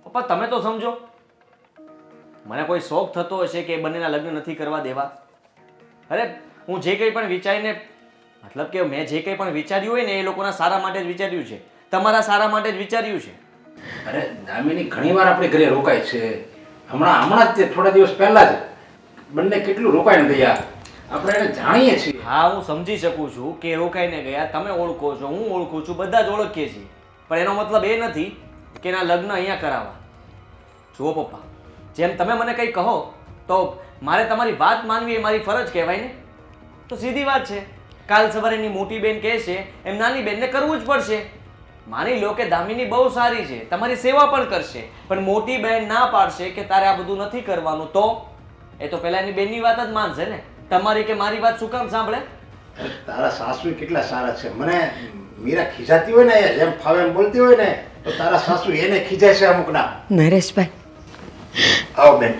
પપ્પા? તમે તો સમજો. મને કોઈ શોખ થતો હશે કે બંનેના લગ્ન નથી કરવા દેવા? અરે હું જે કંઈ પણ વિચારીને, મતલબ કે મેં જે કંઈ પણ વિચાર્યું હોય ને એ લોકોના સારા માટે જ વિચાર્યું છે, તમારા સારા માટે જ વિચાર્યું છે. અરે દામિની ઘણીવાર આપણે ઘરે રોકાય છે. હમણાં જ તે થોડા દિવસ પહેલા જ બંને કેટલું રોકાઈને ગયા. આપણે એને જાણીએ છીએ. હા, હું સમજી શકું છું કે રોકાઈને ગયા, તમે ઓળખો છો, હું ઓળખું છું, બધા જ ઓળખીએ છીએ. પણ એનો મતલબ એ નથી કે એના લગ્ન અહીંયા કરાવવા. જુઓ પપ્પા, જેમ તમે મને કંઈ કહો તો મારે તમારી વાત માનવી એ મારી ફરજ કહેવાય ને. તો સીધી વાત છે, કાલ સવારે એની મોટી બેન કહેશે એમ નાની બેનને કરવું જ પડશે. માની લો કે દામિની બહુ સારી છે, તમારી સેવા પણ કરશે, પણ મોટી બેન ના પાડશે કે તારે આ બધું નથી કરવાનું, તો એ તો પહેલા એની બેનની વાત જ માનશે ને. તમારી કે મારી વાત શું કામ સાંભળે? તારા સાસુ કેટલા સારા છે. મને મીરા ખીજાતી હોય ને, જેમ ફાવે એમ બોલતી હોય ને, તો તારા સાસુ એને ખીજાય છે અમુકના. નરેશભાઈ, આવો બેન.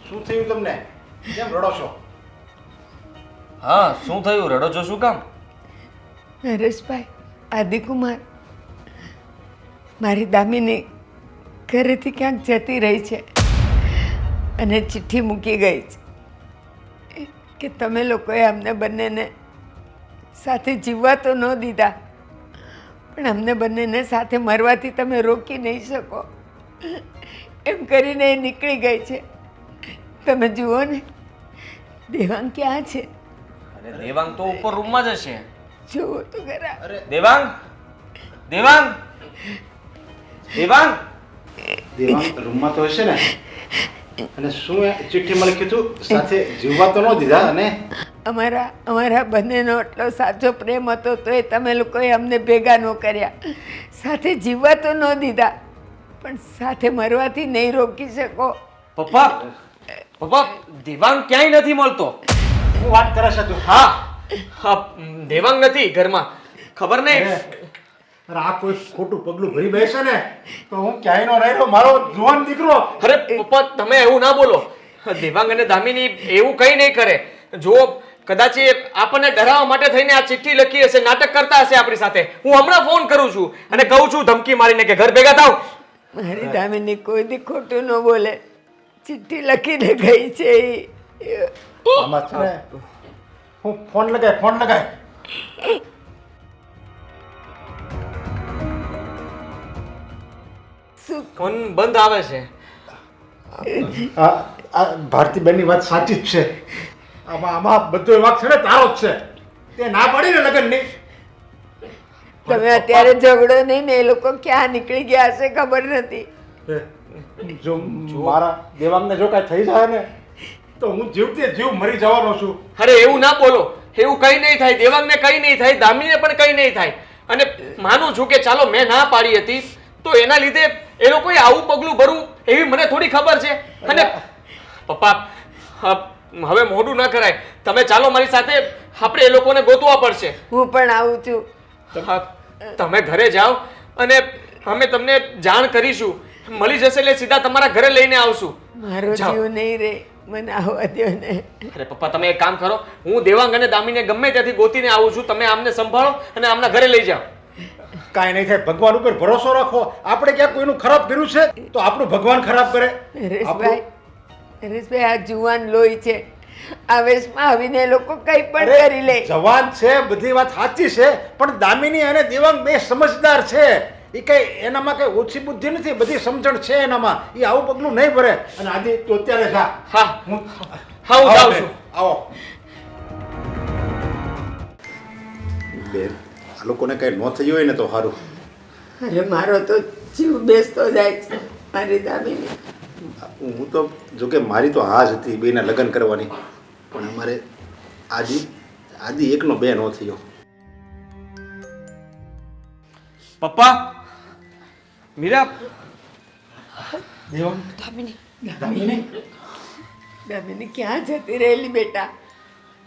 શું થયું તમને? કેમ રડો છો? હા, શું થયું? રડો છો શું કામ? નરેશભાઈ, આદિકુમાર મારી દામિની ઘરેથી ક્યાંક જતી રહી છે અને ચિઠ્ઠી મૂકી ગઈ છે કે તમે લોકોએ અમને બંનેને સાથે જીવવા તો ન દીધા, પણ અમને બંનેને સાથે મરવાથી તમે રોકી નહીં શકો એમ કરીને એ નીકળી ગઈ છે. તમે જુઓ ને, દેવાંગ ક્યાં છે? અરે દેવાંગ તો ઉપર રૂમમાં જ હશે. જુઓ તો ખરા. દેવાંગ, દેવાંગ, દેવાંગ. દેવાંગ રૂમમાં તો હશે ને. અને શું એ ચિઠ્ઠીમાં લખ્યું હતું? સાથે જીવવા તો ન દીધા. અને અમારા બંનેનો એટલો સાચો પ્રેમ હતો તો એ તમે લોકોએ અમને ભેગા ન કર્યા. સાથે જીવવા તો ન દીધા, પણ સાથે મરવાથી નહીં રોકી શકો. પપ્પા, પપ્પા, દેવાંગ ક્યાંય નથી મળતો. શું વાત કરે છે તું? હા, હા, દેવાંગ નથી ઘરમાં. ખબર નહીં. અરે આ કોઈ ખોટું પગલું ભરી બેસે ને તો હું ક્યાંય નો રહ્યો મારો જુવાન દીકરો. અરે પપ્પા તમે એવું ના બોલો. દેવાંગ અને દામિની એવું કંઈ નહીં કરે. જો કદાચ એ આપણને ડરાવવા માટે થઈને આ ચિઠ્ઠી લખી હશે, નાટક કરતા હશે આપણી સાથે. હું હમણાં ફોન કરું છું અને કહું છું ધમકી મારીને કે ઘર ભેગા થાવ. મારી દામિની કોઈ દી ખોટું ન બોલે. ચિઠ્ઠી લખીને ગઈ છે ઈ. આમાં છે ને હું ફોન લગાય. ફોન બંધ આવે છે. આ ભારતીબેનની વાત સાચી જ છે. આમાં બધો વાંક છે ને તારો જ છે. તે ના પાડી ને લગ્નની. તમે અત્યારે ઝઘડો નહીં ને, એ લોકો ક્યાં નીકળી ગયા હશે ખબર નથી. જો મારા દેવાંગને જો કાંઈ થઈ જાય ને તો હું જીવતે જીવ મરી જવાનો છું. અરે એવું ના બોલો. એવું કંઈ નહીં થાય. દેવાંગને કંઈ નહીં થાય, દામિનીને પણ કંઈ નહીં થાય. અને માનું છું કે ચાલો મેં ના પાડી હતી તો એના લીધે એ લોકોએ આવું પગલું ભરવું એવી મને થોડી ખબર છે. અને પપ્પા હવે મોઢું ન કરાય. તમે ચાલો મારી સાથે, આપણે એ લોકોને ગોતવા પડશે. હું પણ આવું છું. તમે ઘરે જાઓ અને અમે તમને જાણ કરીશું. મળી જશે એટલે સીધા તમારા ઘરે લઈને આવશું. મારો જાઓ. જીવ નહીં રે, મને આવવા દો ને. અરે પપ્પા તમે એક કામ કરો, હું દેવાંગ અને દામિને ગમે ત્યાંથી ગોતીને આવું છું. તમે આમને સંભાળો અને આમના ઘરે લઈ જાઓ. કાંઈ નહીં થાય. ભગવાન ઉપર ભરોસો રાખો. આપણે ક્યાંક કોઈનું ખરાબ કર્યું છે તો આપણું ભગવાન ખરાબ કરે. હરેશભાઈ, આ જુવાન લોહી છે. આવેશમાં આવીને એ લોકો કંઈ પણ અરે, કરી લે. જવાન છે, બધી વાત સાચી છે, પણ દામિની અને દેવાંગ બે સમજદાર છે. એ કઈ એનામાં કઈ ઓછી બુદ્ધિ નથી, બધી સમજણ છે એનામાં. એ આવું પગલું નહીં ભરે. અને આદિ તો અત્યારે જા. હા હું હું જાઉં છું. આવો બેન, આ લોકોને કઈ ન થયું હોય ને તો સારું. અરે મારો તો જીવ બેસતો જાય છે મારી દામિની. હું તો જોકે મારી તો હા જ હતી બેના લગ્ન કરવાની, પણ અમારે આદિ એકનો બે ન થયો. પપ્પા મીરા દેવાંગ, દામિની, દામિની ક્યાં જતી રહેલી બેટા?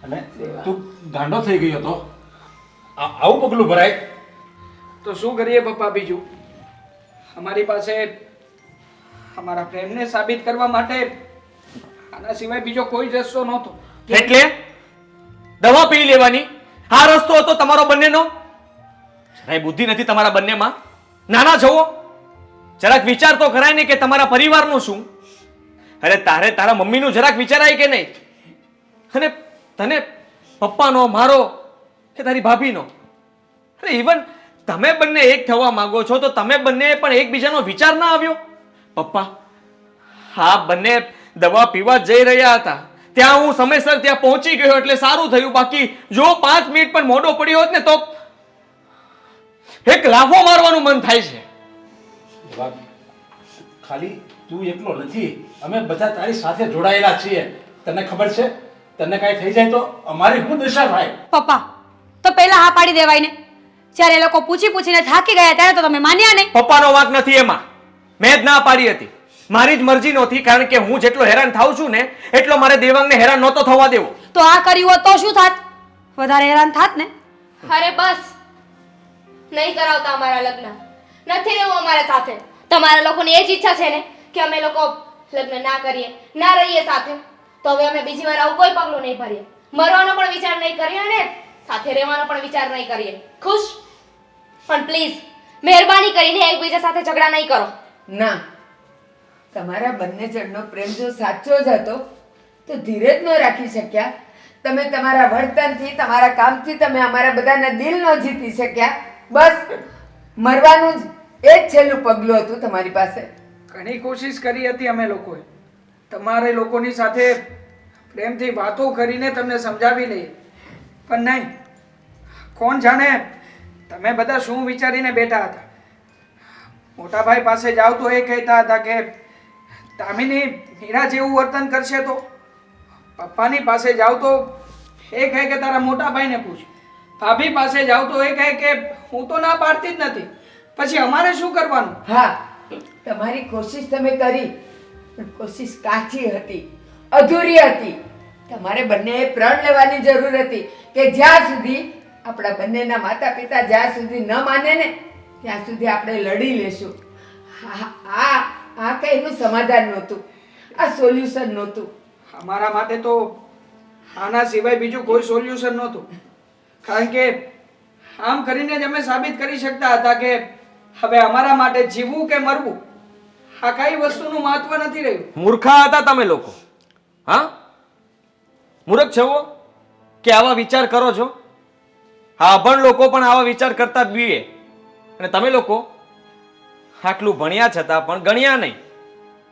અને તું ગાંડો થઈ ગયો તો આવું પગલું ભરાય? તો શું કરીએ પપ્પા બીજું? અમારી પાસે અમારા પ્રેમને સાબિત કરવા માટે આના સિવાય બીજો કોઈ જ રસ્તો નહોતો. એટલે દવા પી લેવાની આ રસ્તો હતો તમારો બંનેનો? જરાય બુદ્ધિ નથી તમારા બંનેમાં. નાના છો, જરાક વિચાર તો કરાય ને કે તમારા પરિવારનું શું. અરે તારે તારા મમ્મીનું જરાક વિચારાય કે નહીં? અને તને પપ્પાનો, મારો કે તારી ભાભીનો? અરે ઇવન તમે બંને એક થવા માંગો છો તો તમે બંને પણ એકબીજાનો વિચાર ના આવ્યો? પપ્પા હા, બંને દવા પીવા જઈ રહ્યા હતા, ત્યાં હું સમયસર ત્યાં પહોંચી ગયો એટલે સારું થયું. બાકી જો 5 મિનિટ પણ મોડો પડ્યો હોત ને તો એક લાફો મારવાનું મન થાય છે. વાત ખાલી તું એકલો નથી, અમે બધા તારી સાથે જોડાયેલા છીએ. તને ખબર છે, તને કાંઈ થઈ જાય તો અમારી શું દશા થાય? પપ્પા તો પહેલા હા પાડી દેવાય ને. જ્યારે એ લોકો પૂછીને થાકી ગયા ત્યારે તો તમે માન્યા નહીં. પપ્પાનો વાંક નથી એમાં. મેં જ ના પાડી હતી, મારી જ મરજી નહોતી. કારણ કે હું જેટલો હેરાન થાઉં છું ને એટલો મારે દેવાંગને હેરાન નહોતો થવા દેવો. તો આ કર્યું હોત તો શું થાત? વધારે હેરાન થાત ને. અરે બસ, નહીં કરાવતા અમારા લગ્ન. નથી રહેવું અમારા સાથે. તમારા લોકોની એ જ ઈચ્છા છે ને કે અમે લોકો લગ્ન ના કરીએ, ના રહીએ સાથે. તો હવે અમે બીજી વાર આવું કોઈ પગલું નહીં ભરીએ. મરવાનો પણ વિચાર નહીં કરીએ અને સાથે રહેવાનો પણ વિચાર નહીં કરીએ. ખુશ? પણ પ્લીઝ મહેરબાની કરીને એકબીજા સાથે ઝઘડા નહીં કરો. ના, તમારા બંને જણનો પ્રેમ જો સાચો જ હતો તો ધીરજ ન રાખી શક્યા. તમે તમારા વર્તનથી, તમારા કામથી તમે અમારા બધાના દિલ ન જીતી શક્યા. બસ મરવાનું જ એ જ છેલ્લું પગલું હતું તમારી પાસે. ઘણી કોશિશ કરી હતી અમે લોકોએ તમારે લોકોની સાથે પ્રેમથી વાતો કરીને તમને સમજાવી લઈએ, પણ નહીં. કોણ જાણે તમે બધા શું વિચારીને બેઠા હતા. મોટા ભાઈ પાસે જાવ તો એ કહેતા હતા કે દામિની મીરા જેવું વર્તન કરશે તો. પપ્પાની પાસે જાવ તો એ કહે કે તારા મોટા ભાઈને પૂછ. ભાભી પાસે જાવ તો એ કહે કે હું તો ના પાડતી જ નથી. પછી અમારે શું કરવાનું? હા, તમારી કોશિશ તમે કરી, પણ કોશિશ કાચી હતી, અધૂરી હતી. તમારે બંનેએ પ્રણ લેવાની જરૂર હતી કે જ્યાં સુધી આપણા બંનેના માતા પિતા જ્યાં સુધી ન માને ને ત્યાં સુધી આપણે લડી લેશું. આ કંઈનું સમાધાન નહોતું, આ સોલ્યુશન નહોતું. અમારા માટે તો આના સિવાય બીજું કોઈ સોલ્યુશન નહોતું. કારણ કે આમ કરીને જ અમે સાબિત કરી શકતા હતા કે હવે અમારા માટે જીવવું કે મરવું આ કઈ વસ્તુનું મહત્વ નથી રહ્યું. મૂર્ખા હતા તમે લોકો. હા, મૂર્ખ છો કે આવા વિચાર કરો છો? હા, અભણ લોકો પણ આવા વિચાર કરતા જ બીએ. અને તમે લોકો આટલું ભણ્યા છતાં પણ ગણ્યા નહીં,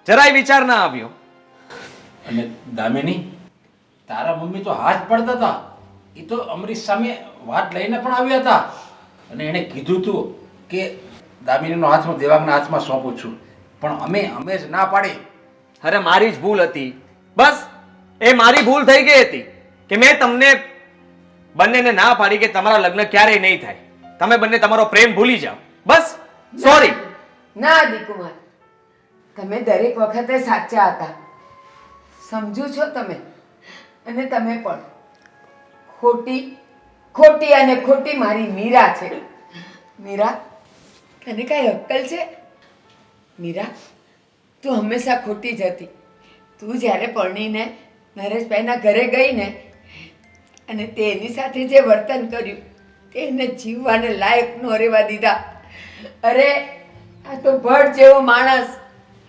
જરાય વિચાર ના આવ્યો. અને દામિની, તારા મમ્મી તો હાથ પડતા હતા. એ તો અમરીશ સામે વાત લઈને પણ આવ્યા હતા અને એણે કીધું હતું કે દામિનીનો હાથ હું દેવાંગના હાથમાં સોંપું છું, પણ અમે જ ના પાડી. અરે મારી જ ભૂલ હતી, બસ એ મારી ભૂલ થઈ ગઈ હતી કે મેં તમને બંનેને ના પાડી કે તમારા લગ્ન ક્યારેય નહીં થાય, તમે બંને તમારો પ્રેમ ભૂલી જાઓ. બસ, સોરી. ના દીકુમાર, તમે દરેક વખતે સાચા હતા, સમજુ છો તમે. અને તમે પણ ખોટી અને ખોટી મારી મીરા છે. મીરા, તને કાંઈ અક્કલ છે? મીરા, તું હંમેશા ખોટી જ હતી. તું જ્યારે પરણીને નરેશભાઈના ઘરે ગઈ ને અને તે એની સાથે જે વર્તન કર્યું તેને જીવવાને લાયક ન રહેવા દીધા. અરે આ તો ભટ્ટ જેવો માણસ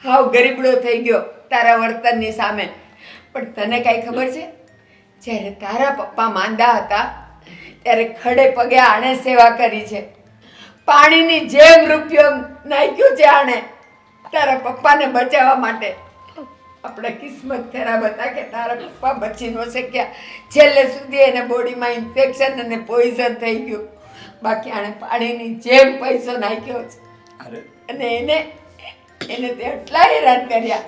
હાવ ગરીબડો થઈ ગયો તારા વર્તનની સામે. પણ તને કાંઈ ખબર છે? જ્યારે તારા પપ્પા માંદા હતા ત્યારે ખડે પગે આણે સેવા કરી છે. પાણીની જેમ રૂપિયો નાખ્યો છે આણે તારા પપ્પાને બચાવવા માટે. આપણા કિસ્મત ખરાબ હતા કે તારા પપ્પા બચી ન શક્યા. છેલ્લે સુધી એને બોડીમાં ઇન્ફેક્શન અને પોઈઝન થઈ ગયું. બાકી આણે પાણીની જેમ પૈસો નાખ્યો છે. અને એને તે એટલા હેરાન કર્યા.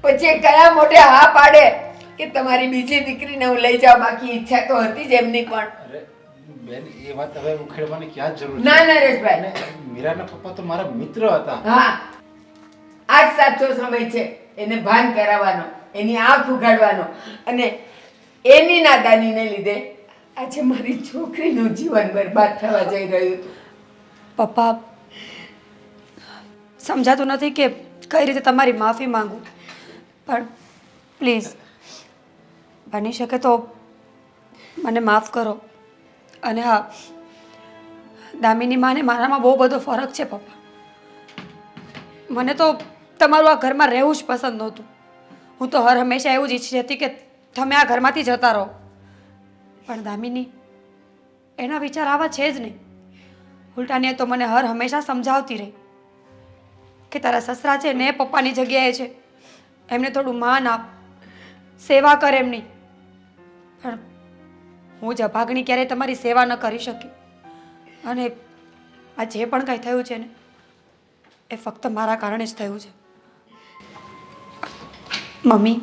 પછી એ કયા મોઢે હા પાડે કે તમારી બીજી દીકરીને હું લઈ જાઉં? બાકી ઈચ્છા તો હતી જ એમની પણ. અરે બેન, એ વાત હવે ઉખેડવાની ક્યાં જરૂર છે? ના નરેશભાઈ, મીરાના પપ્પા તો મારા મિત્ર હતા. હા, આ જ સાચો સમય છે એને ભાન કરાવવાનો, એની આંખ ઉઘાડવાનો. અને એની નાદાનીને લીધે આજે મારી છોકરીનું જીવન બરબાદ થવા જઈ રહ્યું હતું. પપ્પા, સમજાતું નથી કે કઈ રીતે તમારી માફી માંગુ, પણ પ્લીઝ બની શકે તો મને માફ કરો. અને હા, દામિની માને મારામાં બહુ બધો ફરક છે પપ્પા. મને તો તમારું આ ઘરમાં રહેવું જ પસંદ નહોતું. હું તો હર હંમેશા એવું જ ઈચ્છતી હતી કે તમે આ ઘરમાંથી જતા રહો. પણ દામિની, એના વિચાર આવા છે જ નહીં. ઉલટાને તો મને હર હંમેશા સમજાવતી રહી કે તારા સસરા છે ને પપ્પાની જગ્યાએ છે, એમને થોડું માન આપ, સેવા કર એમની. પણ હું જ અભાગણી ક્યારેય તમારી સેવા ન કરી શકી. અને આ જે પણ કાંઈ થયું છે ને એ ફક્ત મારા કારણે જ થયું છે. Mummy,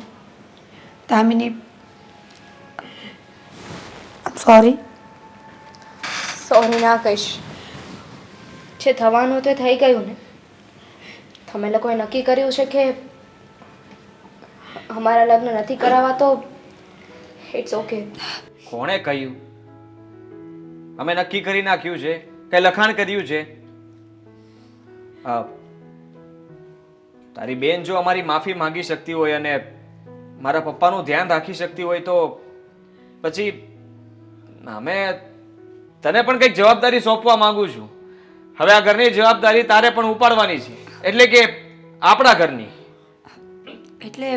Damini, sorry. સોરી ના કહીશ, જે થવાનું તે થઈ ગયું ને. તમે લોકોએ નક્કી કર્યું છે કે અમારા લગ્ન નથી કરાવવા તો ઇટ્સ ઓકે. કોણે કહ્યું? અમે નક્કી કરી નાખ્યું છે, કઈ લખાણ કર્યું છે? તારી બેન જો અમારી માફી માંગી શકતી હોય અને મારા પપ્પાનું ધ્યાન રાખી શકતી હોય તો પછી અમે તને પણ કંઈક જવાબદારી સોંપવા માંગુ છું. હવે આ ઘરની જવાબદારી તારે પણ ઉપાડવાની છે, એટલે કે આપણા ઘરની. એટલે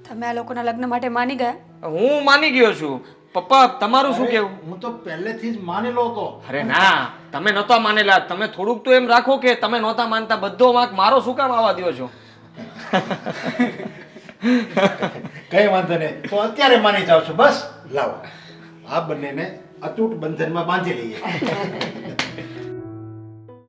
તમે આ લોકોના લગ્ન માટે માની ગયા? હું માની ગયો છું. પપ્પા, તમારું શું કહેવું? હું તો પહેલેથી જ માનેલો હતો. અરે ના, તમે નહોતા માનેલા. તમે થોડુંક તો એમ રાખો કે તમે નહોતા માનતા. બધો વાંક મારો શું કામ આવવા દો છો? કઈ વાંધો નહીં, તો અત્યારે માની જાવ છો. બસ લાવો, આ બંનેને અતૂટ બંધનમાં બાંધી લઈએ.